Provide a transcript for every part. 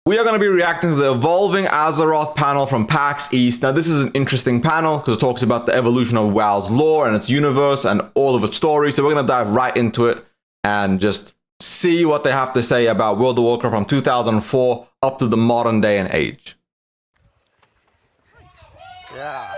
We are going to be reacting to the Evolving Azeroth panel from PAX East. Now, this is an interesting panel because it talks about the evolution of WoW's lore and its universe and all of its stories. So we're going to dive right into it and just see what they have to say about World of Warcraft from 2004 up to the modern day and age. Yeah.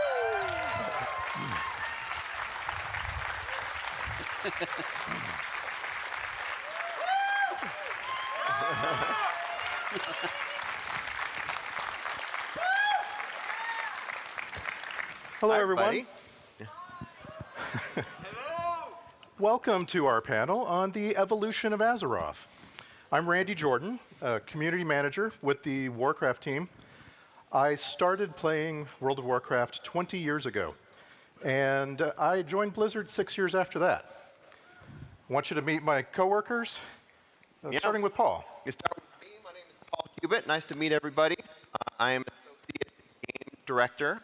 Hello, everyone. Hello. Welcome to our panel on the evolution of Azeroth. I'm Randy Jordan, a community manager with the Warcraft team. I started playing World of Warcraft 20 years ago, and I joined Blizzard 6 years after that. I want you to meet my coworkers, starting with Paul. You start with me. My name is Paul Cubitt. Nice to meet everybody. I am an associate game director on World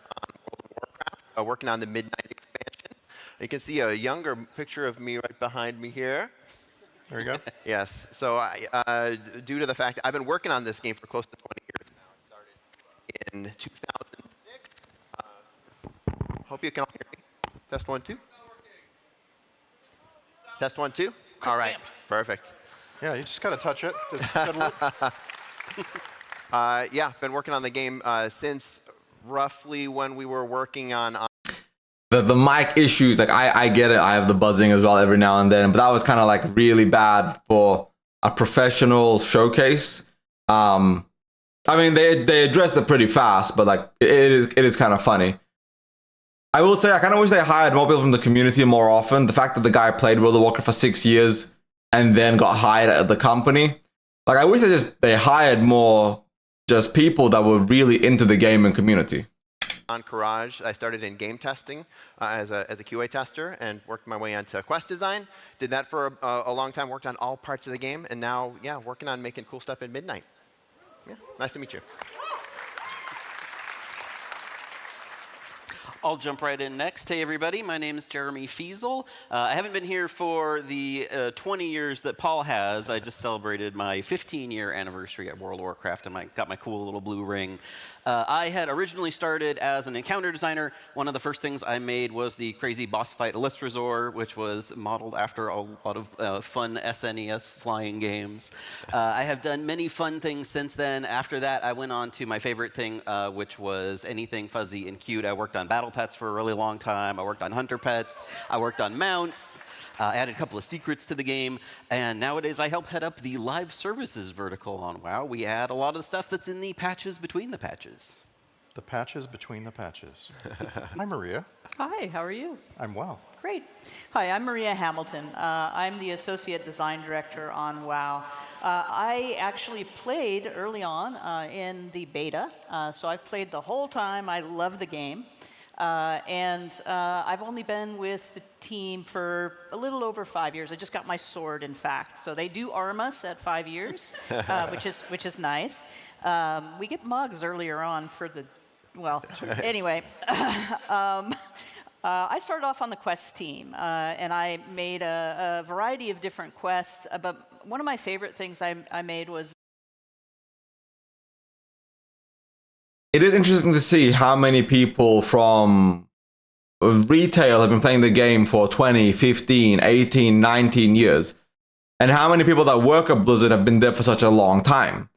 of Warcraft, working on the Midnight expansion. You can see a younger picture of me right behind me here. There you go. Yes. So due to the fact I've been working on this game for close to 20 years now. I started in 2006. Hope you can all hear me. Test 1, 2. Test 1, 2. All right. Perfect. Yeah, you just got to touch it. Just gotta look. Yeah, been working on the game since roughly when we were working on The mic issues, like I get it. I have the buzzing as well every now and then, but that was kind of like really bad for a professional showcase. I mean, they addressed it pretty fast, but like it is kind of funny. I will say I kind of wish they hired more people from the community more often. The fact that the guy played World of Warcraft for 6 years and then got hired at the company, like I wish they hired more just people that were really into the game and community. on Courage. I started in game testing as a QA tester and worked my way into quest design. Did that for a long time, worked on all parts of the game, and now, yeah, working on making cool stuff at Midnight. Yeah, nice to meet you. I'll jump right in next. Hey, everybody. My name is Jeremy Fiesel. I haven't been here for the 20 years that Paul has. I just celebrated my 15-year anniversary at World of Warcraft, and I got my cool little blue ring. I had originally started as an encounter designer. One of the first things I made was the crazy boss fight Resort, which was modeled after a lot of fun SNES flying games. I have done many fun things since then. After that, I went on to my favorite thing, which was anything fuzzy and cute. I worked on battle pets for a really long time. I worked on hunter pets. I worked on mounts. I added a couple of secrets to the game, and nowadays I help head up the live services vertical on WoW. We add a lot of the stuff that's in the patches between the patches. The patches between the patches. Hi, Maria. Hi, how are you? I'm well. Great. Hi, I'm Maria Hamilton. I'm the Associate Design Director on WoW. I actually played early on in the beta, so I've played the whole time. I love the game. I've only been with the team for a little over 5 years. I just got my sword, in fact. So they do arm us at 5 years, which is nice. We get mugs earlier on for the, well, anyway. I started off on the quest team, and I made a variety of different quests. But one of my favorite things I made was It is interesting to see how many people from retail have been playing the game for 20, 15, 18, 19 years, and how many people that work at Blizzard have been there for such a long time.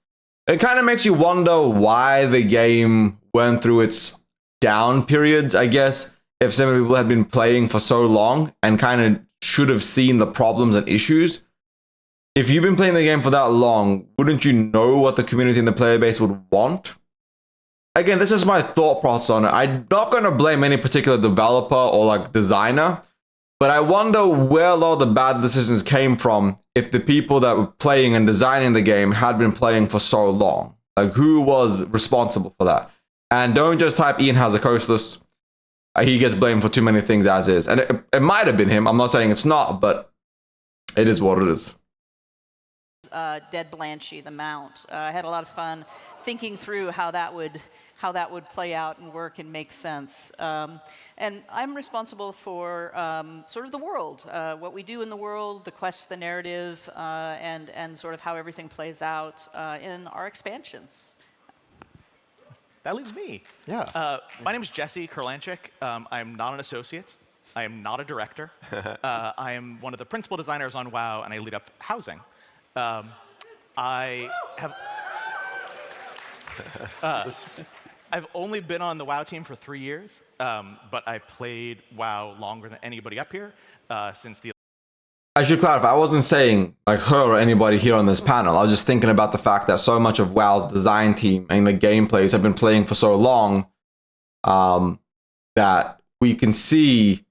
It kind of makes you wonder why the game went through its down periods, I guess, if so many people had been playing for so long and kind of should have seen the problems and issues. If you've been playing the game for that long, wouldn't you know what the community and the player base would want? Again, this is my thought process on it. I'm not going to blame any particular developer or like designer, but I wonder where a lot of the bad decisions came from if the people that were playing and designing the game had been playing for so long. Like, who was responsible for that? And don't just type Ian Hazacostas. He gets blamed for too many things as is. And it might have been him. I'm not saying it's not, but it is what it is. Dead Blanchy, the mount. I had a lot of fun thinking through how that would play out and work and make sense. And I'm responsible for sort of the world, what we do in the world, the quests, the narrative, and sort of how everything plays out in our expansions. That leaves me. Yeah. My name is Jesse Kurlanchik. I'm not an associate. I am not a director. I am one of the principal designers on WoW, and I lead up housing. I have. I've only been on the WoW team for 3 years, but I played WoW longer than anybody up here since the. I should clarify, I wasn't saying like her or anybody here on this panel. I was just thinking about the fact that so much of WoW's design team and the gameplays have been playing for so long that we can see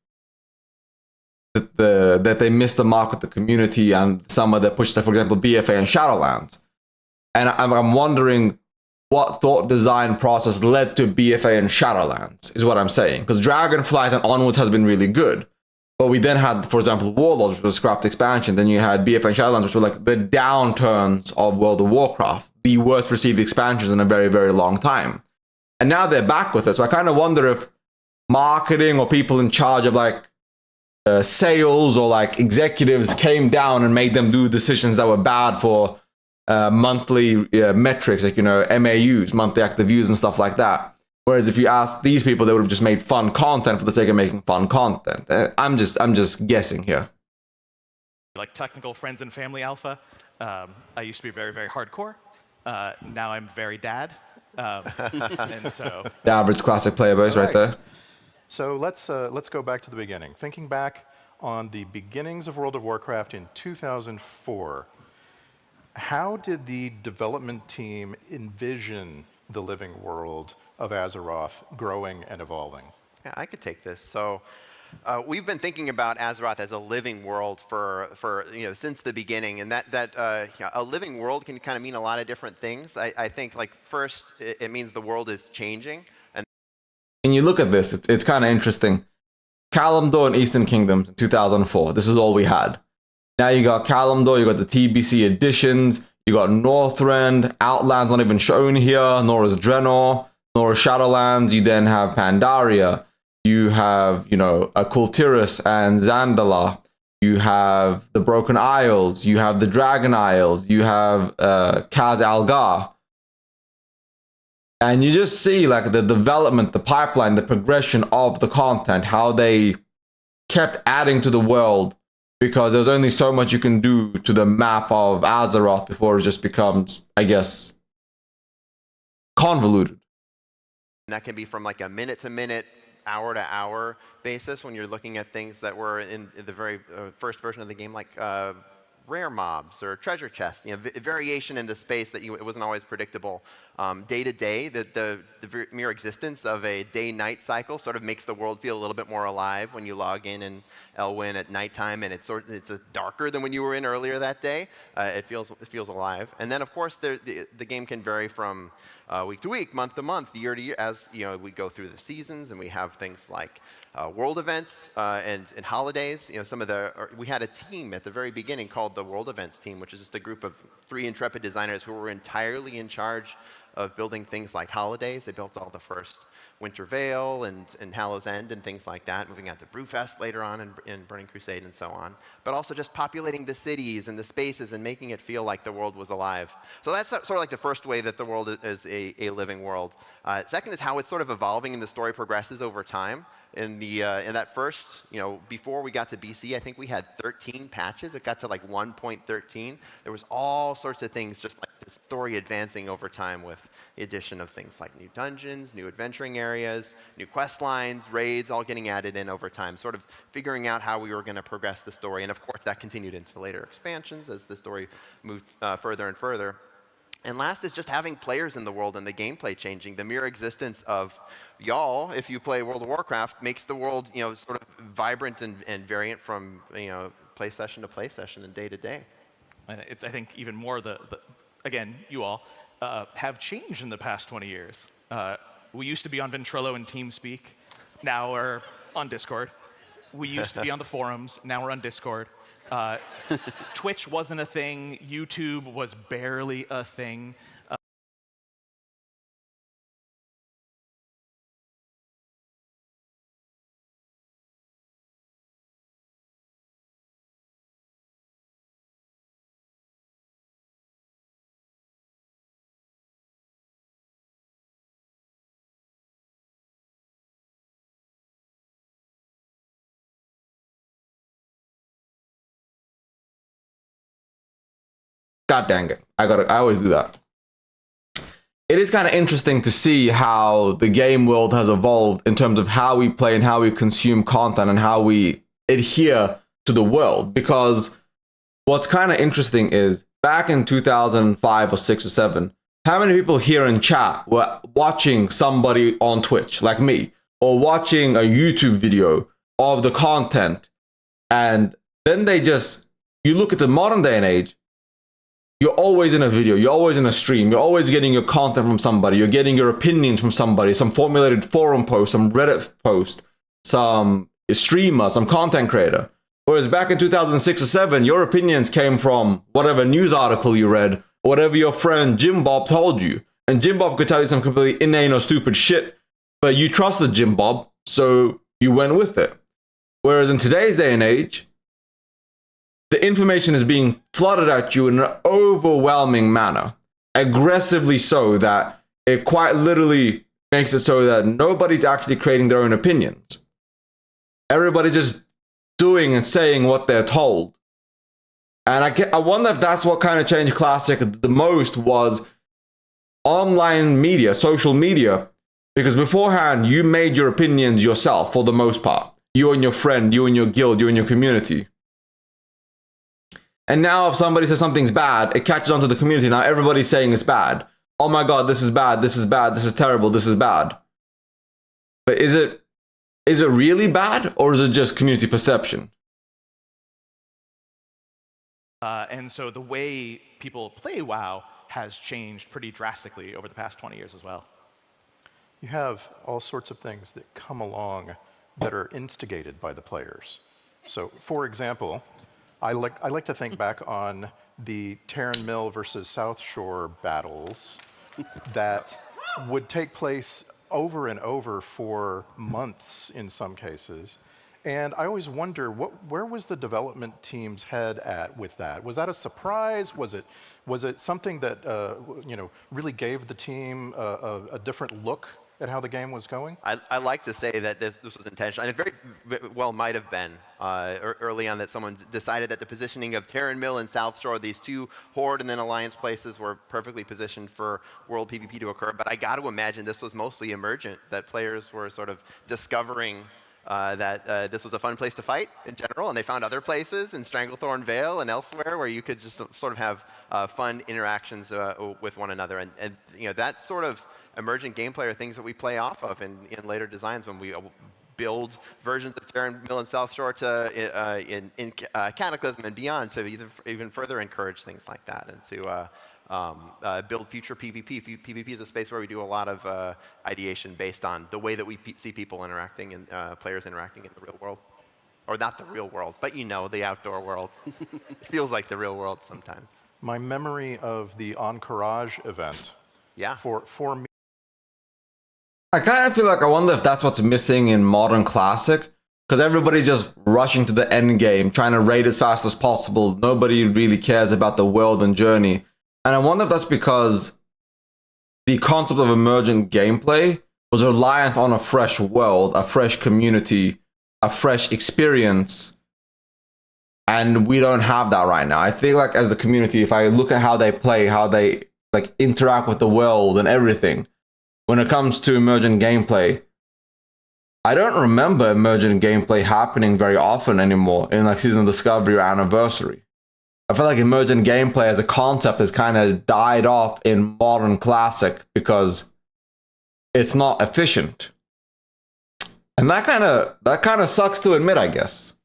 that they missed the mark with the community and some of the push, for example, BFA and Shadowlands. And I'm wondering what thought design process led to BFA and Shadowlands, is what I'm saying. Because Dragonflight and onwards has been really good. But we then had, for example, Warlords, which was a scrapped expansion. Then you had BFA and Shadowlands, which were like the downturns of World of Warcraft, the worst received expansions in a very, very long time. And now they're back with it. So I kind of wonder if marketing or people in charge of like sales or like executives came down and made them do decisions that were bad for monthly metrics, like, you know, MAUs, monthly active views and stuff like that. Whereas if you ask these people, they would have just made fun content for the sake of making fun content. I'm just guessing here. Like technical friends and family alpha. I used to be very, very hardcore. Now I'm very dad. And so The average classic player base right there. So let's go back to the beginning. Thinking back on the beginnings of World of Warcraft in 2004, how did the development team envision the living world of Azeroth growing and evolving? Yeah, I could take this. So we've been thinking about Azeroth as a living world for since the beginning, and a living world can kind of mean a lot of different things. I think like first it means the world is changing. And you look at this, it's kind of interesting. Kalimdor and Eastern Kingdoms in 2004. This is all we had. Now you got Kalimdor, you got the TBC editions, you got Northrend, Outland's not even shown here, nor is Draenor, nor is Shadowlands. You then have Pandaria. You have, Kultiris and Zandala. You have the Broken Isles. You have the Dragon Isles. You have Kaz Algar. And you just see like the development, the pipeline, the progression of the content, how they kept adding to the world, because there's only so much you can do to the map of Azeroth before it just becomes, I guess, convoluted. And that can be from like a minute-to-minute, hour-to-hour basis when you're looking at things that were in the very first version of the game, like rare mobs or treasure chests, variation in the space that it wasn't always predictable. Day to day, the mere existence of a day-night cycle sort of makes the world feel a little bit more alive when you log in Elwyn at nighttime, and it's darker than when you were in earlier that day. It feels alive. And then of course the game can vary from week to week, month to month, year to year, as we go through the seasons, and we have things like world events and holidays. We had a team at the very beginning called the World Events team, which is just a group of 3 intrepid designers who were entirely in charge of building things like holidays. They built all the first Winter Veil and Hallow's End and things like that, moving on to Brewfest later on in Burning Crusade and so on. But also just populating the cities and the spaces and making it feel like the world was alive. So that's sort of like the first way that the world is a living world. Second is how it's sort of evolving and the story progresses over time. In that first, before we got to BC, I think we had 13 patches. It got to like 1.13. There was all sorts of things, just like the story advancing over time with the addition of things like new dungeons, new adventuring areas, new quest lines, raids, all getting added in over time, sort of figuring out how we were going to progress the story. And of course, that continued into later expansions as the story moved further and further. And last is just having players in the world and the gameplay changing. The mere existence of y'all, if you play World of Warcraft, makes the world, sort of vibrant and variant from, play session to play session and day to day. I think even more again, you all have changed in the past 20 years. We used to be on Ventrilo and TeamSpeak. Now we're on Discord. We used to be on the forums. Now we're on Discord. Twitch wasn't a thing. YouTube was barely a thing. God dang it. I always do that. It is kind of interesting to see how the game world has evolved in terms of how we play and how we consume content and how we adhere to the world. Because what's kind of interesting is back in 2005 or 6 or 7, how many people here in chat were watching somebody on Twitch like me, or watching a YouTube video of the content, and then you look at the modern day and age, you're always in a video, you're always in a stream, you're always getting your content from somebody, you're getting your opinions from somebody, some formulated forum post, some Reddit post, some streamer, some content creator. Whereas back in 2006 or 7, your opinions came from whatever news article you read, or whatever your friend Jim Bob told you. And Jim Bob could tell you some completely inane or stupid shit, but you trusted Jim Bob, so you went with it. Whereas in today's day and age, the information is being flooded at you in an overwhelming manner, aggressively so that it quite literally makes it so that nobody's actually creating their own opinions. Everybody's just doing and saying what they're told. And I wonder if that's what kind of changed Classic the most was online media, social media. Because beforehand, you made your opinions yourself for the most part. You and your friend, you and your guild, you and your community. And now if somebody says something's bad, it catches onto the community. Now everybody's saying it's bad. Oh my God, this is bad, this is bad, this is terrible, this is bad. But is it really bad, or is it just community perception? And so the way people play WoW has changed pretty drastically over the past 20 years as well. You have all sorts of things that come along that are instigated by the players. So, for example, I like to think back on the Terran Mill versus South Shore battles that would take place over and over for months in some cases. And I always wonder, where was the development team's head at with that? Was that a surprise? Was it something that really gave the team a different look at how the game was going? I like to say that this was intentional, and it very well might have been early on that someone decided that the positioning of Terran Mill and South Shore, these two Horde and then Alliance places, were perfectly positioned for world PvP to occur. But I got to imagine this was mostly emergent, that players were sort of discovering that this was a fun place to fight in general, and they found other places in Stranglethorn Vale and elsewhere where you could just sort of have fun interactions with one another. And that sort of emergent gameplay are things that we play off of in later designs when we build versions of Terran Mill and South Shore to in Cataclysm and beyond to even further encourage things like that and to build future PvP. PvP is a space where we do a lot of ideation based on the way that we see people interacting and players interacting in the real world. Or not the real world, but the outdoor world. It feels like the real world sometimes. My memory of the Encourage event, for me, I kind of feel like I wonder if that's what's missing in modern Classic, because everybody's just rushing to the end game, trying to raid as fast as possible. Nobody really cares about the world and journey. And I wonder if that's because the concept of emergent gameplay was reliant on a fresh world, a fresh community, a fresh experience. And we don't have that right now. I feel like as the community, if I look at how they play, how they interact with the world and everything, when it comes to emergent gameplay, I don't remember emergent gameplay happening very often anymore in Season of Discovery or Anniversary. I feel like emergent gameplay as a concept has kind of died off in modern Classic because it's not efficient. And that kind of sucks to admit, I guess.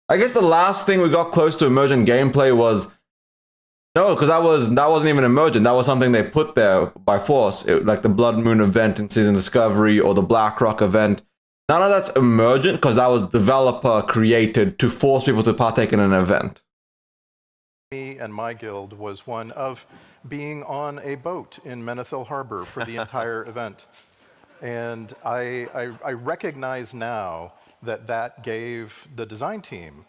I guess the last thing we got close to emergent gameplay was no, because that wasn't even emergent. That was something they put there by force, like the Blood Moon event in Season Discovery or the Blackrock event none of that's emergent because that was developer created to force people to partake in an event. Me and my guild was one of being on a boat in Menethil Harbor for the entire event. And I recognize now that that gave the design team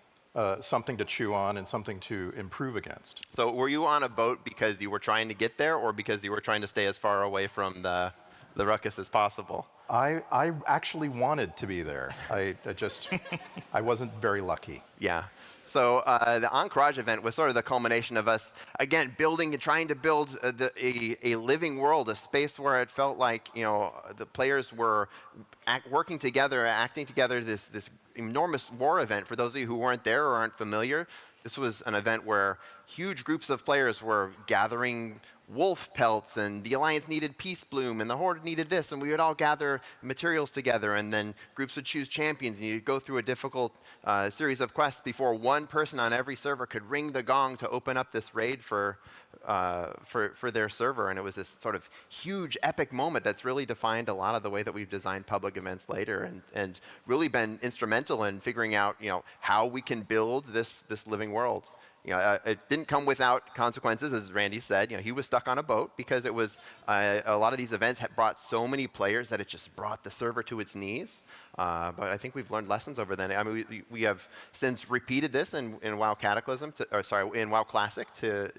something to chew on and something to improve against. So were you on a boat because you were trying to get there or because you were trying to stay as far away from the ruckus as possible? I actually wanted to be there. I wasn't very lucky. Yeah. So the Ancrage event was sort of the culmination of us, again, building and trying to build a living world, a space where it felt like, you know, the players were working together, acting together, this enormous war event. For those of you who weren't there or aren't familiar, this was an event where huge groups of players were gathering wolf pelts, and the Alliance needed Peace Bloom, and the Horde needed this, and we would all gather materials together, and then groups would choose champions, and you'd go through a difficult series of quests before one person on every server could ring the gong to open up this raid for their server, and it was this sort of huge, epic moment that's really defined a lot of the way that we've designed public events later, and really been instrumental in figuring out, you know, how we can build this living world. You know, it didn't come without consequences, as Randy said. You know, he was stuck on a boat because it was a lot of these events had brought so many players that it just brought the server to its knees. But I think we've learned lessons over then. I mean, we have since repeated this in WoW Cataclysm, in WoW Classic to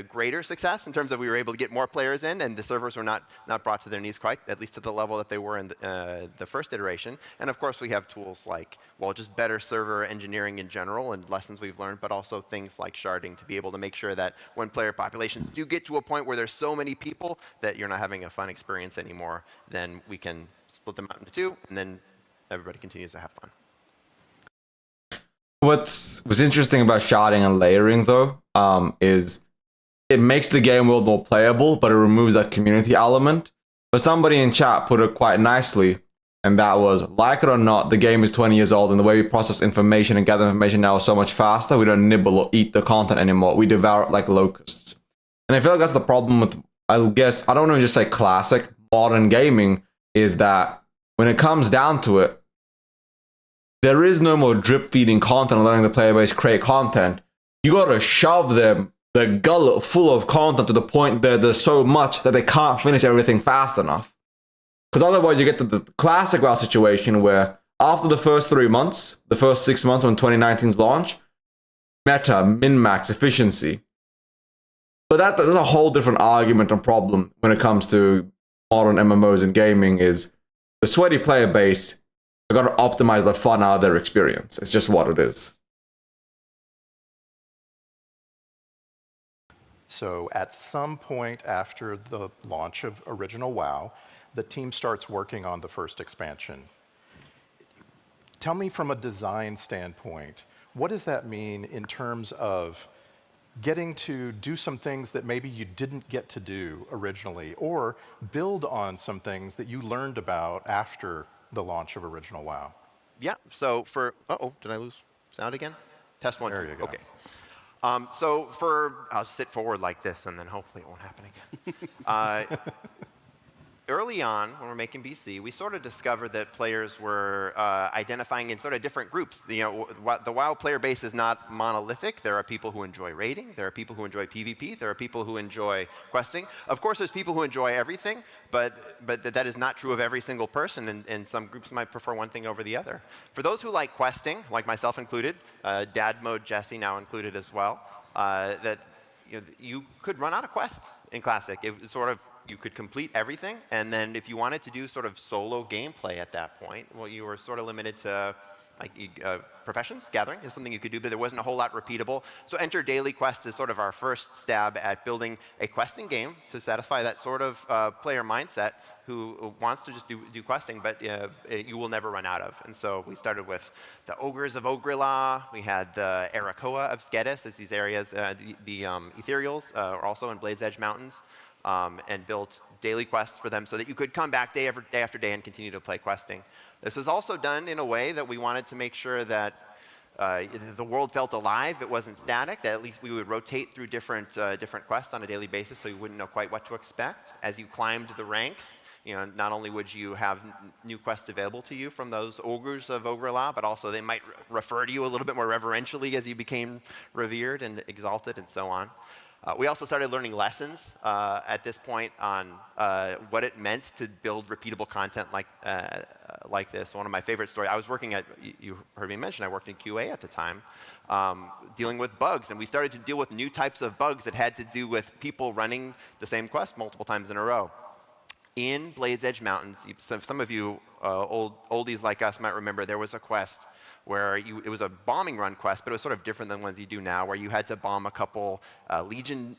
greater success in terms of we were able to get more players in, and the servers were not brought to their knees quite, at least to the level that they were in the first iteration. And of course, we have tools like, well, just better server engineering in general and lessons we've learned, but also things like sharding to be able to make sure that when player populations do get to a point where there's so many people that you're not having a fun experience anymore, then we can split them out into two, and then everybody continues to have fun. What's interesting about sharding and layering, though, is it makes the game world more playable, but it removes that community element. But somebody in chat put it quite nicely, and that was, like it or not, the game is 20 years old, and the way we process information and gather information now is so much faster. We don't nibble or eat the content anymore. We devour it like locusts. And I feel like that's the problem with, I guess, I don't want to just say classic, modern gaming, is that when it comes down to it, there is no more drip feeding content and letting the player base create content. You gotta shove them the gullet full of content to the point that there's so much that they can't finish everything fast enough. Because otherwise you get to the classic WoW situation where after the first 3 months, the first 6 months when 2019's launch, meta, min-max, efficiency. But that's a whole different argument and problem when it comes to modern MMOs and gaming is the sweaty player base, they got to optimize the fun out of their experience. It's just what it is. So at some point after the launch of Original WoW, the team starts working on the first expansion. Tell me from a design standpoint, what does that mean in terms of getting to do some things that maybe you didn't get to do originally, or build on some things that you learned about after the launch of Original WoW? Yeah, so for, did I lose sound again? Test one. There you go. Okay. I'll sit forward like this, and then hopefully it won't happen again. Early on, when we're making BC, we sort of discovered that players were identifying in sort of different groups. You know, the WoW player base is not monolithic. There are people who enjoy raiding. There are people who enjoy PvP. There are people who enjoy questing. Of course, there's people who enjoy everything, but that is not true of every single person, and some groups might prefer one thing over the other. For those who like questing, like myself included, Dad Mode Jesse now included as well, you could run out of quests in Classic. It sort of, you could complete everything, and then if you wanted to do sort of solo gameplay at that point, well, you were sort of limited to like professions, gathering is something you could do, but there wasn't a whole lot repeatable. So Enter Daily Quest is sort of our first stab at building a questing game to satisfy that sort of player mindset who wants to just do questing, but you will never run out of. And so we started with the Ogres of Ogrila. We had the Arakoa of Skedis as these areas. The Ethereals are also in Blade's Edge Mountains. And built daily quests for them so that you could come back day after day and continue to play questing. This was also done in a way that we wanted to make sure that the world felt alive, it wasn't static, that at least we would rotate through different quests on a daily basis so you wouldn't know quite what to expect. As you climbed the ranks, not only would you have new quests available to you from those ogres of Ogre-La, but also they might refer to you a little bit more reverentially as you became revered and exalted and so on. We also started learning lessons at this point on what it meant to build repeatable content like this. One of my favorite stories, I was working at, you heard me mention, I worked in QA at the time, dealing with bugs. And we started to deal with new types of bugs that had to do with people running the same quest multiple times in a row. In Blade's Edge Mountains, some of you oldies like us might remember there was a quest where it was a bombing run quest, but it was sort of different than ones you do now, where you had to bomb a couple Legion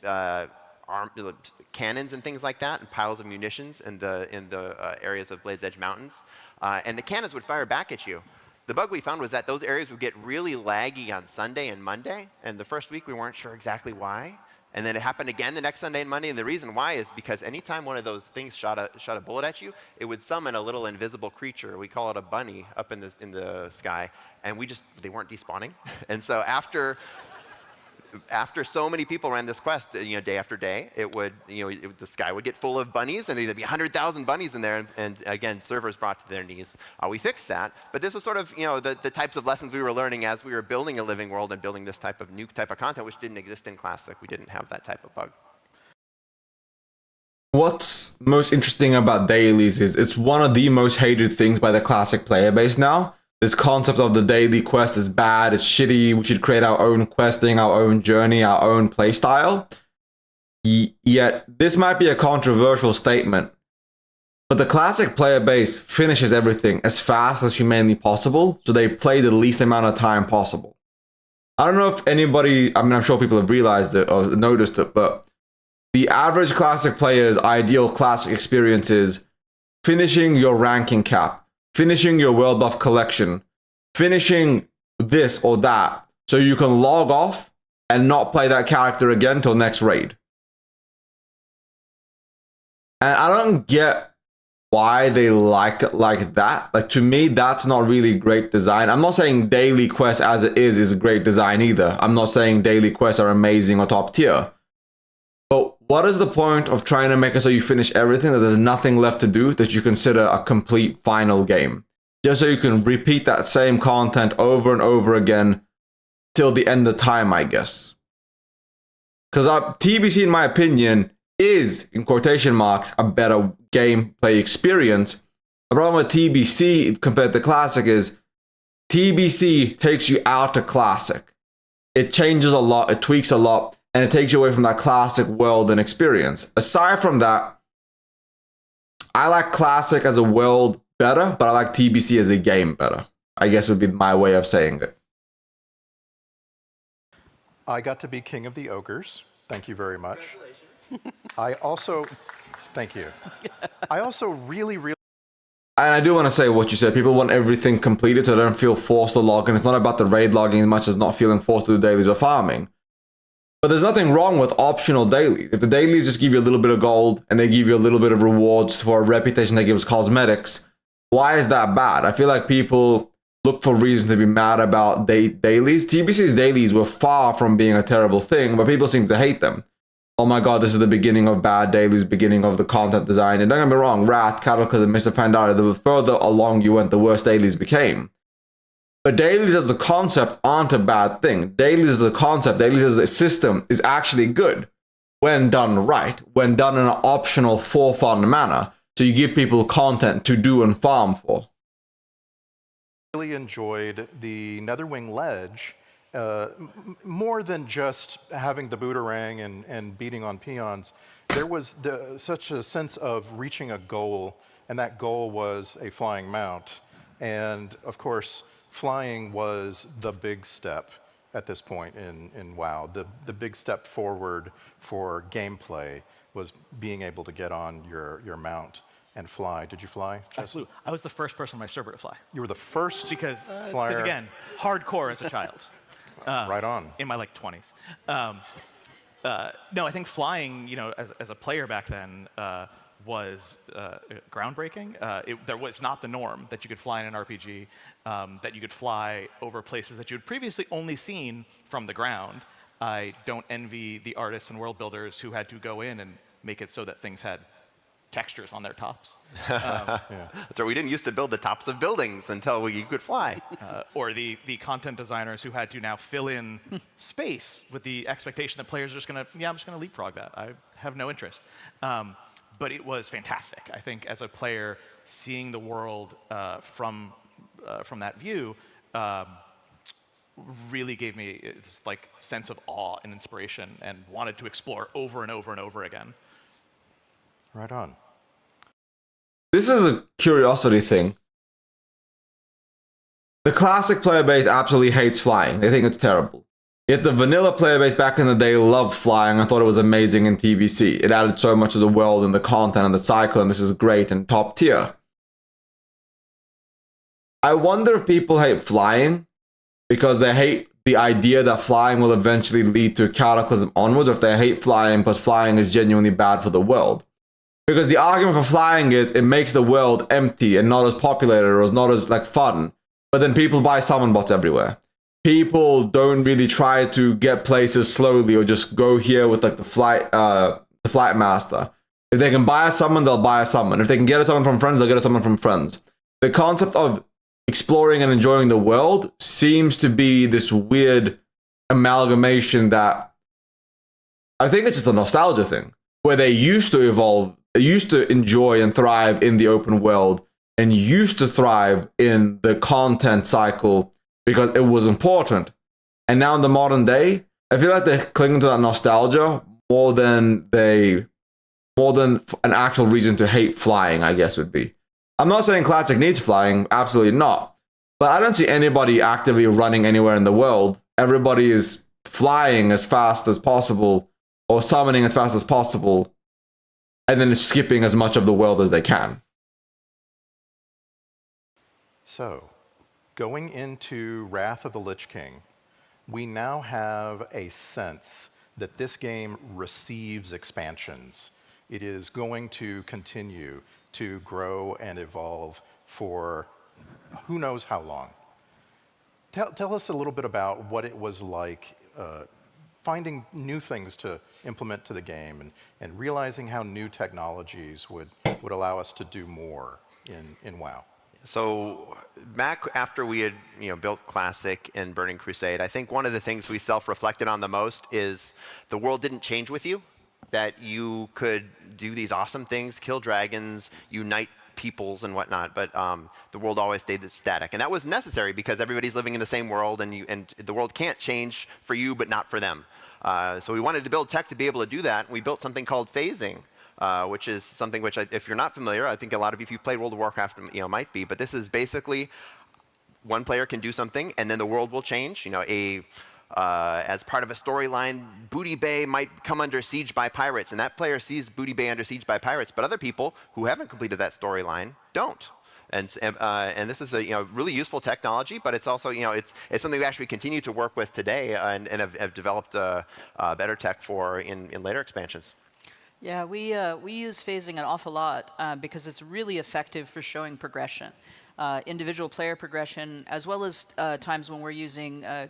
cannons and things like that, and piles of munitions in the areas of Blade's Edge Mountains. And the cannons would fire back at you. The bug we found was that those areas would get really laggy on Sunday and Monday, and the first week we weren't sure exactly why. And then it happened again the next Sunday and Monday, and the reason why is because anytime one of those things shot a bullet at you, it would summon a little invisible creature. We call it a bunny up in the sky, and they weren't despawning. And so after so many people ran this quest, day after day, the sky would get full of bunnies, and there'd be 100,000 bunnies in there, and again, servers brought to their knees. We fixed that, but this was sort of the types of lessons we were learning as we were building a living world and building this new type of content, which didn't exist in Classic. We didn't have that type of bug. What's most interesting about dailies is it's one of the most hated things by the Classic player base now. This concept of the daily quest is bad, it's shitty, we should create our own questing, our own journey, our own playstyle. Yet, this might be a controversial statement, but the Classic player base finishes everything as fast as humanly possible, so they play the least amount of time possible. I don't know if anybody, I'm sure people have realized it or noticed it, but the average Classic player's ideal Classic experience is finishing your ranking cap, finishing your world buff collection, finishing this or that, so you can log off and not play that character again till next raid. And I don't get why they like it like that. Like, to me, that's not really great design. I'm not saying daily quests as it is great design either. I'm not saying daily quests are amazing or top tier. But what is the point of trying to make it so you finish everything, that there's nothing left to do, that you consider a complete final game? Just so you can repeat that same content over and over again till the end of time, I guess. Because TBC, in my opinion, is, in quotation marks, a better gameplay experience. The problem with TBC compared to Classic is TBC takes you out to Classic. It changes a lot, it tweaks a lot, and it takes you away from that Classic world and experience. Aside from that, I like Classic as a world better, but I like TBC as a game better, I guess would be my way of saying it. I got to be king of the ogres. Thank you very much. Thank you. I also really And I do want to say what you said. People want everything completed so they don't feel forced to log in. It's not about the raid logging as much as not feeling forced to do dailies or farming. But there's nothing wrong with optional dailies. If the dailies just give you a little bit of gold and they give you a little bit of rewards for a reputation that gives cosmetics, why is that bad? I feel like people look for reasons to be mad about dailies. TBC's dailies were far from being a terrible thing, but people seem to hate them. Oh my god, this is the beginning of bad dailies, beginning of the content design. And don't get me wrong, Wrath, Cataclysm, Mr. Pandaria, the further along you went, the worse dailies became. But dailies as a concept aren't a bad thing. Dailies as a concept, dailies as a system is actually good when done right, when done in an optional for fun manner. So you give people content to do and farm for. really enjoyed the Netherwing Ledge more than just having the boomerang and beating on peons. There was such a sense of reaching a goal, and that goal was a flying mount. And of course, flying was the big step at this point in WoW. The big step forward for gameplay was being able to get on your mount and fly. Did you fly, Jesse? Absolutely. I was the first person on my server to fly. You were the first Because flyer. again, hardcore as a child. Right on. In my 20s. No, I think flying, as a player back then, was groundbreaking. There was not the norm that you could fly in an RPG, that you could fly over places that you had previously only seen from the ground. I don't envy the artists and world builders who had to go in and make it so that things had textures on their tops. That's right. We didn't used to build the tops of buildings until you could fly. Or the content designers who had to now fill in space with the expectation that players are just going to, I'm just going to leapfrog that. I have no interest. But it was fantastic. I think as a player, seeing the world from that view really gave me this like sense of awe and inspiration, and wanted to explore over and over and over again. Right on. This is a curiosity thing. The classic player base absolutely hates flying. They think it's terrible. Yet the vanilla player base back in the day loved flying and thought it was amazing in TBC. It added so much to the world and the content and the cycle, and this is great and top tier. I wonder if people hate flying because they hate the idea that flying will eventually lead to cataclysm onwards, or if they hate flying because flying is genuinely bad for the world. Because the argument for flying is it makes the world empty and not as populated or is not as like fun. But then people buy summon bots everywhere. People don't really try to get places slowly or just go here with like the flight master. If they can buy a summon, they'll buy a summon. If they can get a summon from friends, they'll get a summon from friends. The concept of exploring and enjoying the world seems to be this weird amalgamation that I think it's just a nostalgia thing, where they used to evolve, they used to enjoy and thrive in the open world and used to thrive in the content cycle because it was important. And now in the modern day, I feel like they're clinging to that nostalgia more than an actual reason to hate flying, I guess would be. I'm not saying Classic needs flying, absolutely not. But I don't see anybody actively running anywhere in the world. Everybody is flying as fast as possible or summoning as fast as possible and then skipping as much of the world as they can. So, going into Wrath of the Lich King, we now have a sense that this game receives expansions. It is going to continue to grow and evolve for who knows how long. Tell us a little bit about what it was like finding new things to implement to the game and realizing how new technologies would allow us to do more in WoW. So back after we had built Classic and Burning Crusade, I think one of the things we self-reflected on the most is the world didn't change with you, that you could do these awesome things, kill dragons, unite peoples and whatnot, but the world always stayed static. And that was necessary because everybody's living in the same world, and the world can't change for you but not for them. So we wanted to build tech to be able to do that. We built something called phasing, which is something which, if you're not familiar, I think a lot of you, if you've played World of Warcraft, might be. But this is basically one player can do something, and then the world will change. As part of a storyline, Booty Bay might come under siege by pirates, and that player sees Booty Bay under siege by pirates. But other people who haven't completed that storyline don't. And this is a really useful technology, but it's also it's something we actually continue to work with today, and have developed better tech for in later expansions. Yeah, we use phasing an awful lot because it's really effective for showing progression. Individual player progression, as well as times when we're using, a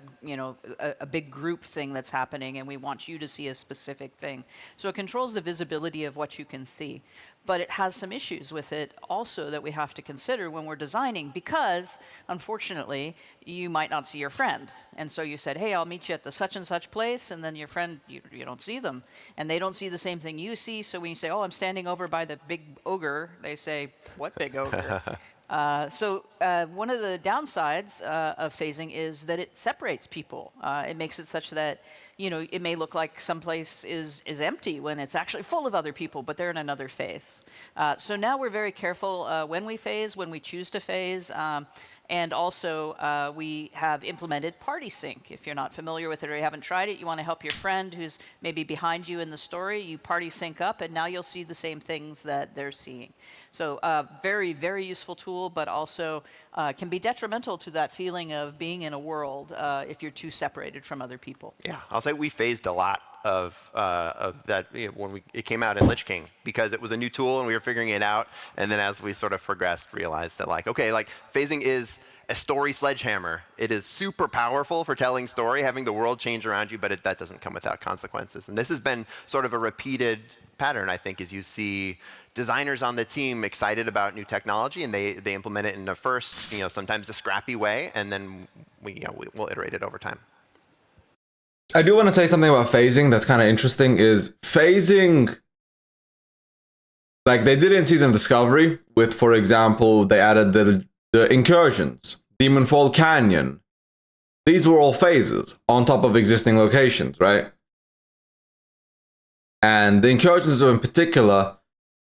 big group thing that's happening and we want you to see a specific thing. So it controls the visibility of what you can see. But it has some issues with it also that we have to consider when we're designing, because, unfortunately, you might not see your friend. And so you said, hey, I'll meet you at the such and such place, and then your friend, you don't see them. And they don't see the same thing you see, so when you say, oh, I'm standing over by the big ogre, they say, what big ogre? So one of the downsides of phasing is that it separates people. It makes it such that it may look like someplace is empty when it's actually full of other people, but they're in another phase. So now we're very careful when we phase, when we choose to phase. And also, we have implemented party sync. If you're not familiar with it or you haven't tried it, you want to help your friend who's maybe behind you in the story, you party sync up, and now you'll see the same things that they're seeing. So very, very useful tool, but also can be detrimental to that feeling of being in a world if you're too separated from other people. Yeah, I'll say we phased a lot of that when it came out in Lich King, because it was a new tool and we were figuring it out. And then as we sort of progressed, realized that phasing is a story sledgehammer. It is super powerful for telling story, having the world change around you, but that doesn't come without consequences. And this has been sort of a repeated pattern, I think, is you see designers on the team excited about new technology, and they implement it in the first, sometimes a scrappy way, and then we'll iterate it over time. I do want to say something about phasing that's kind of interesting. Is phasing, like they did in Season of Discovery with, for example, they added the incursions, Demonfall Canyon. These were all phases on top of existing locations, right? And the incursions in particular,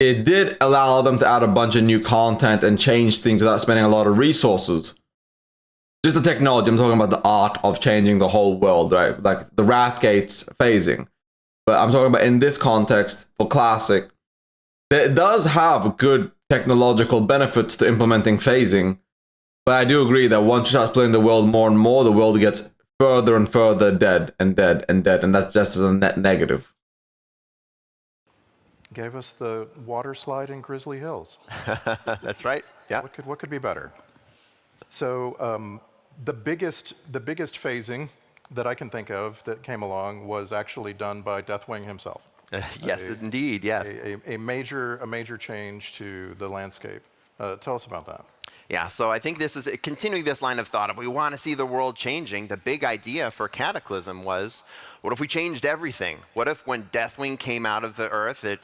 it did allow them to add a bunch of new content and change things without spending a lot of resources. Just the technology, I'm talking about the art of changing the whole world, right? Like the Rat Gates phasing. But I'm talking about in this context, for Classic, it does have good technological benefits to implementing phasing. But I do agree that once you start playing the world more and more, the world gets further and further dead and dead and dead, and that's just as a net negative. Gave us the water slide in Grizzly Hills. That's right. Yeah. What could be better? So the biggest phasing that I can think of that came along was actually done by Deathwing himself. Yes, indeed. Yes. A major change to the landscape. Tell us about that. Yeah, so I think this is continuing this line of thought. If we want to see the world changing, the big idea for Cataclysm was, what if we changed everything? What if when Deathwing came out of the Earth, it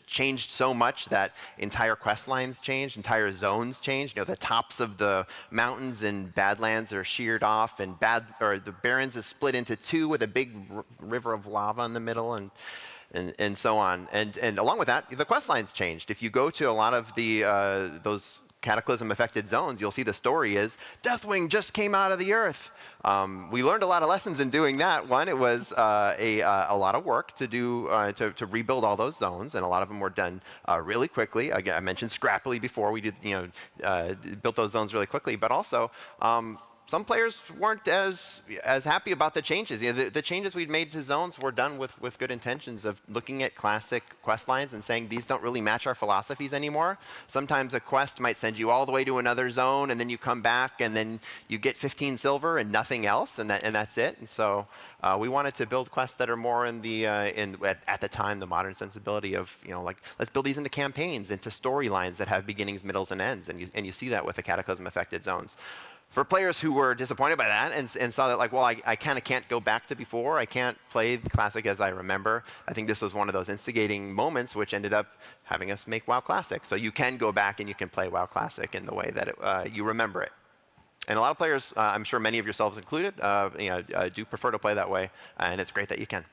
changed so much that entire quest lines changed, entire zones changed. The tops of the mountains in Badlands are sheared off, and the Barrens is split into two with a big river of lava in the middle, and so on. And along with that, the quest lines changed. If you go to a lot of those Cataclysm-affected zones, you'll see the story is Deathwing just came out of the Earth. We learned a lot of lessons in doing that. One, it was a lot of work to do to rebuild all those zones, and a lot of them were done really quickly. Again, I mentioned scrappily before. We did built those zones really quickly, but also some players weren't as happy about the changes. The changes we'd made to zones were done with good intentions of looking at classic quest lines and saying these don't really match our philosophies anymore. Sometimes a quest might send you all the way to another zone, and then you come back, and then you get 15 silver and nothing else, and that's it. And so we wanted to build quests that are more in the at the time the modern sensibility of like let's build these into campaigns, into storylines that have beginnings, middles, and ends. And you see that with the Cataclysm affected zones. For players who were disappointed by that and saw that, like, well, I kind of can't go back to before. I can't play the Classic as I remember. I think this was one of those instigating moments which ended up having us make WoW Classic. So you can go back and you can play WoW Classic in the way that you remember it. And a lot of players, I'm sure many of yourselves included, do prefer to play that way. And it's great that you can.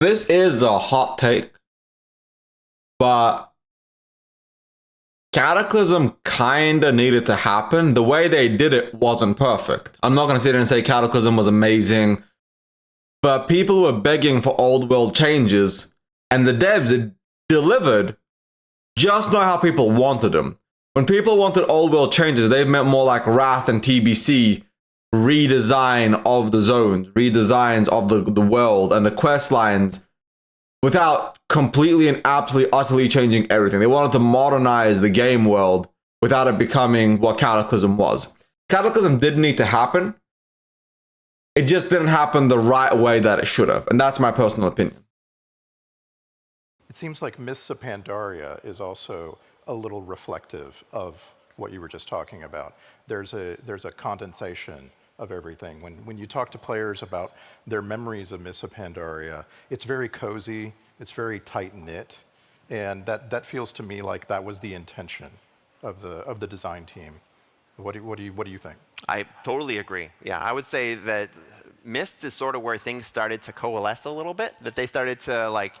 This is a hot take, but Cataclysm kinda needed to happen. The way they did it wasn't perfect. I'm not gonna sit here and say Cataclysm was amazing, but people were begging for old world changes, and the devs delivered just not how people wanted them. When people wanted old world changes, they meant more like Wrath and TBC, redesign of the zones, redesigns of the world and the quest lines, without completely and absolutely, utterly changing everything. They wanted to modernize the game world without it becoming what Cataclysm was. Cataclysm did need to happen. It just didn't happen the right way that it should have. And that's my personal opinion. It seems like Mists of Pandaria is also a little reflective of what you were just talking about. There's a condensation of everything. When you talk to players about their memories of Mists of Pandaria, it's very cozy, it's very tight-knit, and that feels to me like that was the intention of the design team. What do you think? I totally agree. Yeah, I would say that Mists is sort of where things started to coalesce a little bit, that they started to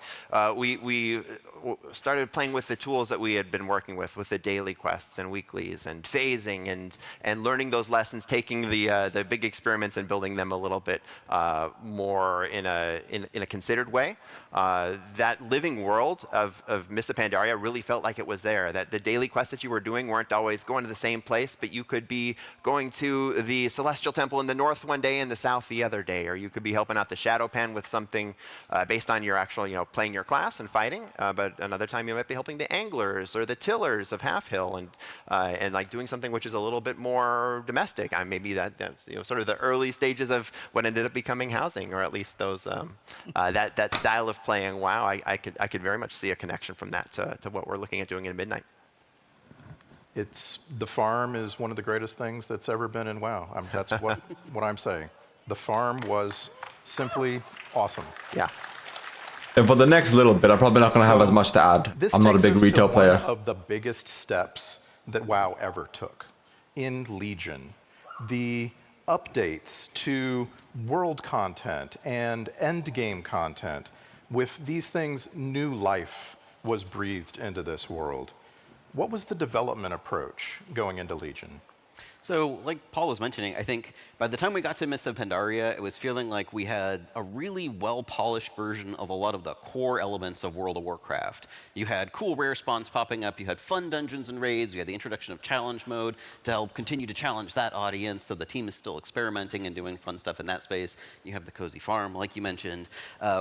we started playing with the tools that we had been working with the daily quests and weeklies and phasing and learning those lessons, taking the big experiments and building them a little bit more in a considered way. That living world of Mists of Pandaria really felt like it was there, that the daily quests that you were doing weren't always going to the same place, but you could be going to the Celestial Temple in the north one day and the south the other another day, or you could be helping out the Shadow Pen with something based on your actual, playing your class and fighting. But another time you might be helping the anglers or the tillers of Half Hill, and like doing something which is a little bit more domestic. Maybe that's sort of the early stages of what ended up becoming housing, or at least those that style of playing WoW. I could very much see a connection from that to what we're looking at doing in Midnight. The farm is one of the greatest things that's ever been in WoW. That's what I'm saying. The farm was simply awesome. Yeah. And for the next little bit, I'm probably not going to have as much to add. I'm not a big retail player. One of the biggest steps that WoW ever took in Legion. The updates to world content and end game content. With these things, new life was breathed into this world. What was the development approach going into Legion? So, like Paul was mentioning, I think by the time we got to Mists of Pandaria, it was feeling like we had a really well-polished version of a lot of the core elements of World of Warcraft. You had cool rare spawns popping up, you had fun dungeons and raids, you had the introduction of challenge mode to help continue to challenge that audience, so the team is still experimenting and doing fun stuff in that space. You have the cozy farm, like you mentioned.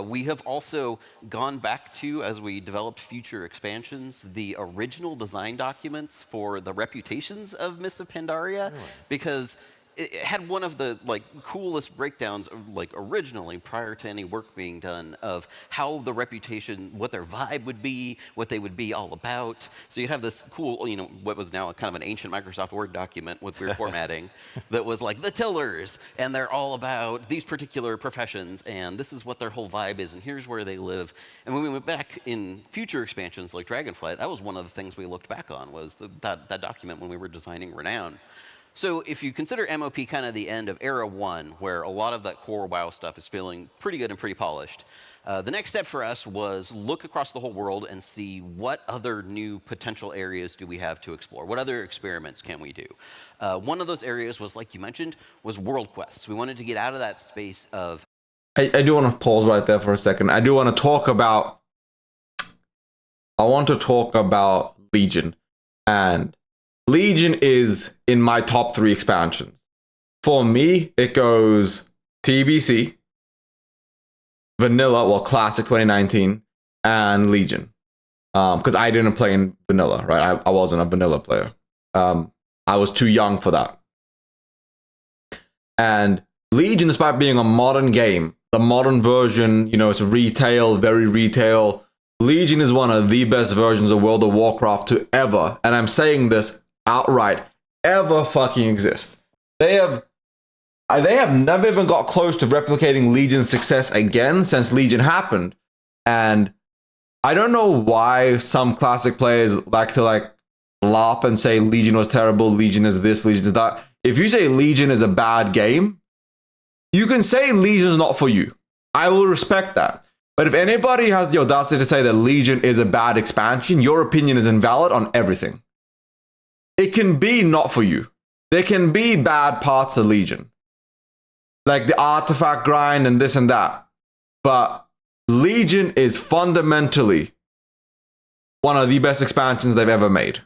We have also gone back to, as we developed future expansions, the original design documents for the reputations of Mists of Pandaria. Because it had one of the coolest breakdowns originally, prior to any work being done, of how the reputation, what their vibe would be, what they would be all about. So you'd have this cool, what was now kind of an ancient Microsoft Word document with weird formatting that was like the tillers, and they're all about these particular professions, and this is what their whole vibe is, and here's where they live. And when we went back in future expansions like Dragonflight, that was one of the things we looked back on, was that document when we were designing Renown. So if you consider MOP kind of the end of Era 1, where a lot of that core WoW stuff is feeling pretty good and pretty polished, the next step for us was look across the whole world and see what other new potential areas do we have to explore. What other experiments can we do? One of those areas was, like you mentioned, was world quests. We wanted to get out of that space of... I do want to pause right there for a second. I want to talk about Legion. And Legion is in my top 3 expansions. For me, it goes TBC, Vanilla, well, Classic 2019, and Legion. Because I didn't play in Vanilla, right? I wasn't a Vanilla player. I was too young for that. And Legion, despite being a modern game, the modern version, it's retail, very retail. Legion is one of the best versions of World of Warcraft to ever, and I'm saying this outright, ever fucking exist. They have never even got close to replicating Legion's success again since Legion happened. And I don't know why some classic players like to LARP and say Legion was terrible, Legion is this, Legion is that. If you say Legion is a bad game, you can say Legion is not for you. I will respect that. But if anybody has the audacity to say that Legion is a bad expansion, your opinion is invalid on everything. It can be not for you. There can be bad parts of Legion, like the artifact grind and this and that. But Legion is fundamentally one of the best expansions they've ever made.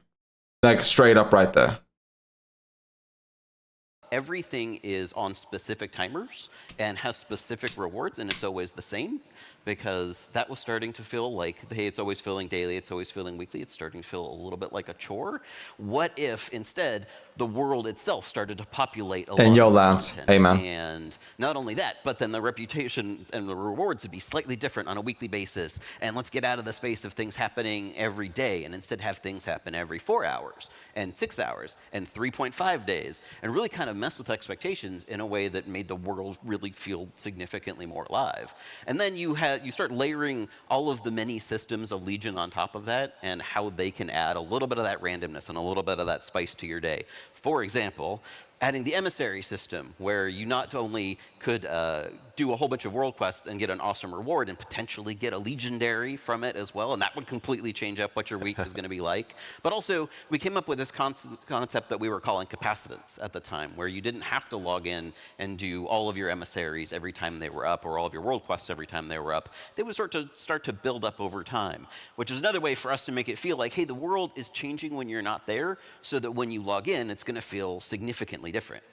Straight up right there. Everything is on specific timers and has specific rewards, and it's always the same, because that was starting to feel like, hey, it's always feeling daily, it's always feeling weekly, it's starting to feel a little bit like a chore. What if instead the world itself started to populate a lot of Lance. content? Hey, man. And not only that, but then the reputation and the rewards would be slightly different on a weekly basis. And let's get out of the space of things happening every day and instead have things happen every 4 hours and 6 hours and 3.5 days, and really kind of mess with expectations in a way that made the world really feel significantly more alive. And then you start layering all of the many systems of Legion on top of that, and how they can add a little bit of that randomness and a little bit of that spice to your day. For example, adding the emissary system, where you not only could do a whole bunch of world quests and get an awesome reward and potentially get a legendary from it as well, and that would completely change up what your week was going to be like. But also, we came up with this concept that we were calling capacitance at the time, where you didn't have to log in and do all of your emissaries every time they were up, or all of your world quests every time they were up. They would start to build up over time, which is another way for us to make it feel like, hey, the world is changing when you're not there, so that when you log in, it's going to feel significantly different.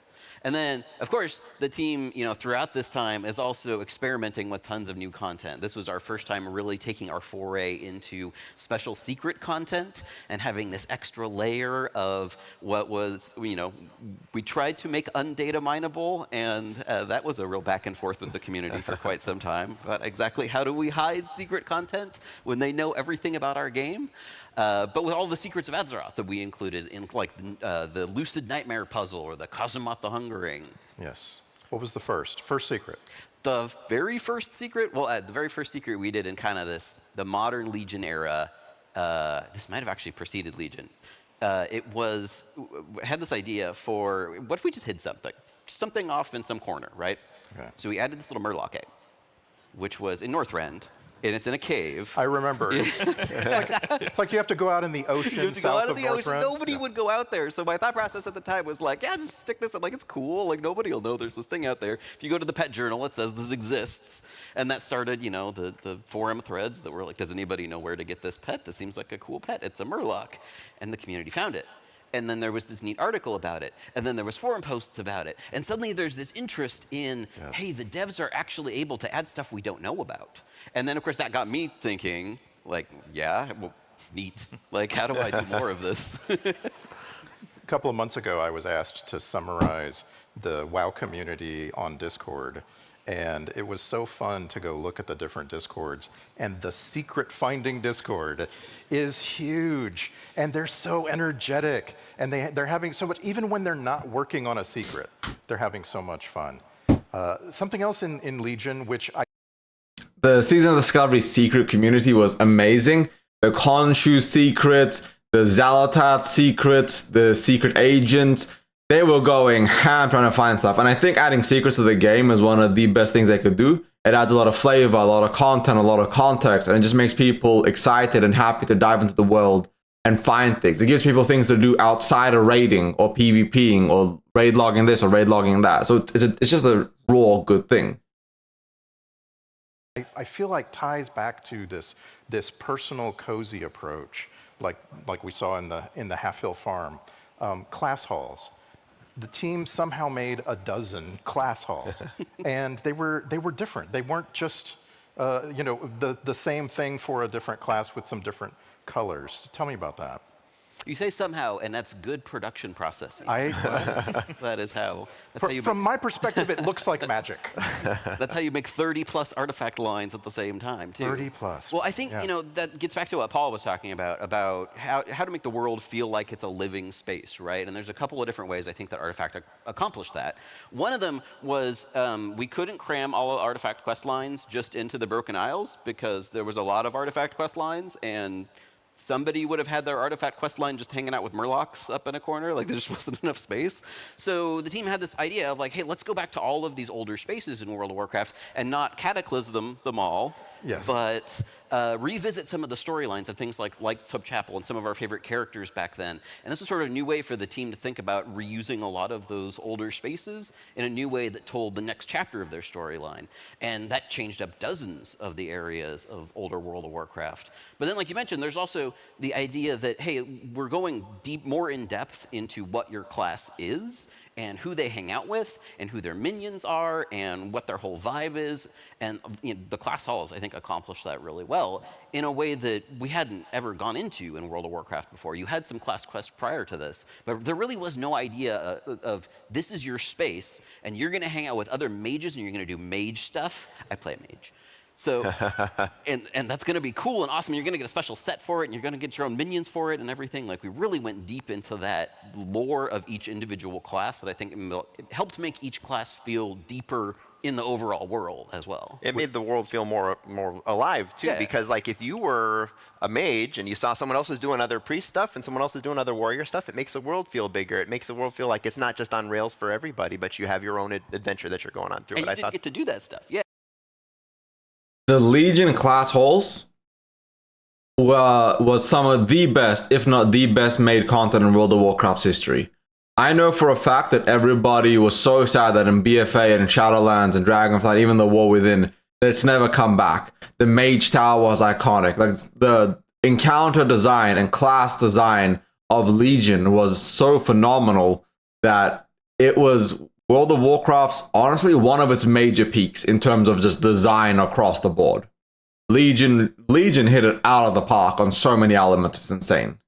And then, of course, the team, throughout this time is also experimenting with tons of new content. This was our first time really taking our foray into special secret content and having this extra layer of what was, we tried to make undata mineable, and that was a real back and forth with the community for quite some time. But exactly how do we hide secret content when they know everything about our game? But with all the secrets of Azeroth that we included in the Lucid Nightmare puzzle or the Kazumath the Hungering. Yes. What was the first secret? The very first secret, the very first secret we did in kind of the modern Legion era, this might have actually preceded Legion. It had this idea for, what if we just hid something off in some corner, right? Okay. So we added this little Murloc egg, which was in Northrend, and it's in a cave. I remember. It's like you have to go out in the ocean. You have to go out in the ocean. Northrend. Nobody would go out there. So my thought process at the time was like, yeah, just stick this in. Like, it's cool. Like, nobody will know there's this thing out there. If you go to the pet journal, it says this exists. And that started, the forum threads that were like, does anybody know where to get this pet? This seems like a cool pet. It's a Murloc. And the community found it. And then there was this neat article about it. And then there was forum posts about it. And suddenly there's this interest in, hey, the devs are actually able to add stuff we don't know about. And then, of course, that got me thinking, like, yeah, well, neat. Like, how do I do more of this? A couple of months ago, I was asked to summarize the WoW community on Discord. And it was so fun to go look at the different Discords. And the secret finding Discord is huge. And they're so energetic. And they're having so much, even when they're not working on a secret, they're having so much fun. Something else in Legion, which The Season of Discovery secret community was amazing. The Khonshu secret, the Xal'atath secrets, the secret agents. They were going ham trying to find stuff. And I think adding secrets to the game is one of the best things they could do. It adds a lot of flavor, a lot of content, a lot of context, and it just makes people excited and happy to dive into the world and find things. It gives people things to do outside of raiding or PvPing or raid logging this or raid logging that. So it's just a raw good thing. I feel like ties back to this personal, cozy approach, like we saw in the Half Hill Farm. Class halls. The team somehow made a dozen class halls, and they were different. They weren't just the same thing for a different class with some different colors. Tell me about that. You say somehow, and that's good production processing. That is how. From my perspective, it looks like magic. That's how you make 30+ artifact lines at the same time, too. 30+. Well, I think, that gets back to what Paul was talking about how to make the world feel like it's a living space, right? And there's a couple of different ways I think that Artifact accomplished that. One of them was we couldn't cram all of Artifact quest lines just into the Broken Isles because there was a lot of Artifact quest lines, and somebody would have had their Artifact quest line just hanging out with Murlocs up in a corner. Like, there just wasn't enough space. So the team had this idea of like, hey, let's go back to all of these older spaces in World of Warcraft and not cataclysm them all, but revisit some of the storylines of things like Subchapel and some of our favorite characters back then. And this was sort of a new way for the team to think about reusing a lot of those older spaces in a new way that told the next chapter of their storyline. And that changed up dozens of the areas of older World of Warcraft. But then, like you mentioned, there's also the idea that, hey, we're going more in depth into what your class is and who they hang out with and who their minions are and what their whole vibe is. And the class halls, I think, accomplished that really well in a way that we hadn't ever gone into in World of Warcraft before. You had some class quests prior to this, but there really was no idea of this is your space and you're going to hang out with other mages and you're going to do mage stuff. I play a mage. So, and that's going to be cool and awesome. You're going to get a special set for it, and you're going to get your own minions for it and everything. Like, we really went deep into that lore of each individual class that I think it helped make each class feel deeper in the overall world as well. It made the world feel more alive, too, because like if you were a mage and you saw someone else was doing other priest stuff and someone else is doing other warrior stuff, it makes the world feel bigger. It makes the world feel like it's not just on rails for everybody, but you have your own adventure that you're going on through. And you didn't get to do that stuff, The Legion class halls was some of the best, if not the best made content in World of Warcraft's history. I know for a fact that everybody was so excited that in BFA and in Shadowlands and Dragonflight, even the War Within, it's never come back. The Mage Tower was iconic. Like, the encounter design and class design of Legion was so phenomenal that it was World of Warcraft's honestly one of its major peaks in terms of just design across the board. Legion hit it out of the park on so many elements, it's insane.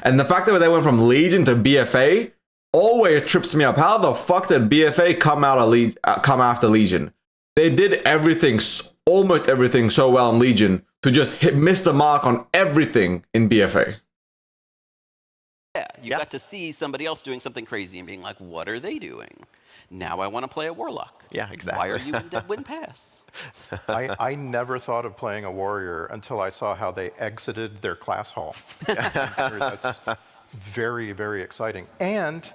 And the fact that they went from Legion to BFA always trips me up. How the fuck did BFA come after Legion? They did everything, almost everything so well in Legion to just miss the mark on everything in BFA. Yeah, you got to see somebody else doing something crazy and being like, what are they doing? Now I want to play a Warlock. Yeah, exactly. Why are you in Win Pass? I never thought of playing a warrior until I saw how they exited their class hall. That's very, very exciting. And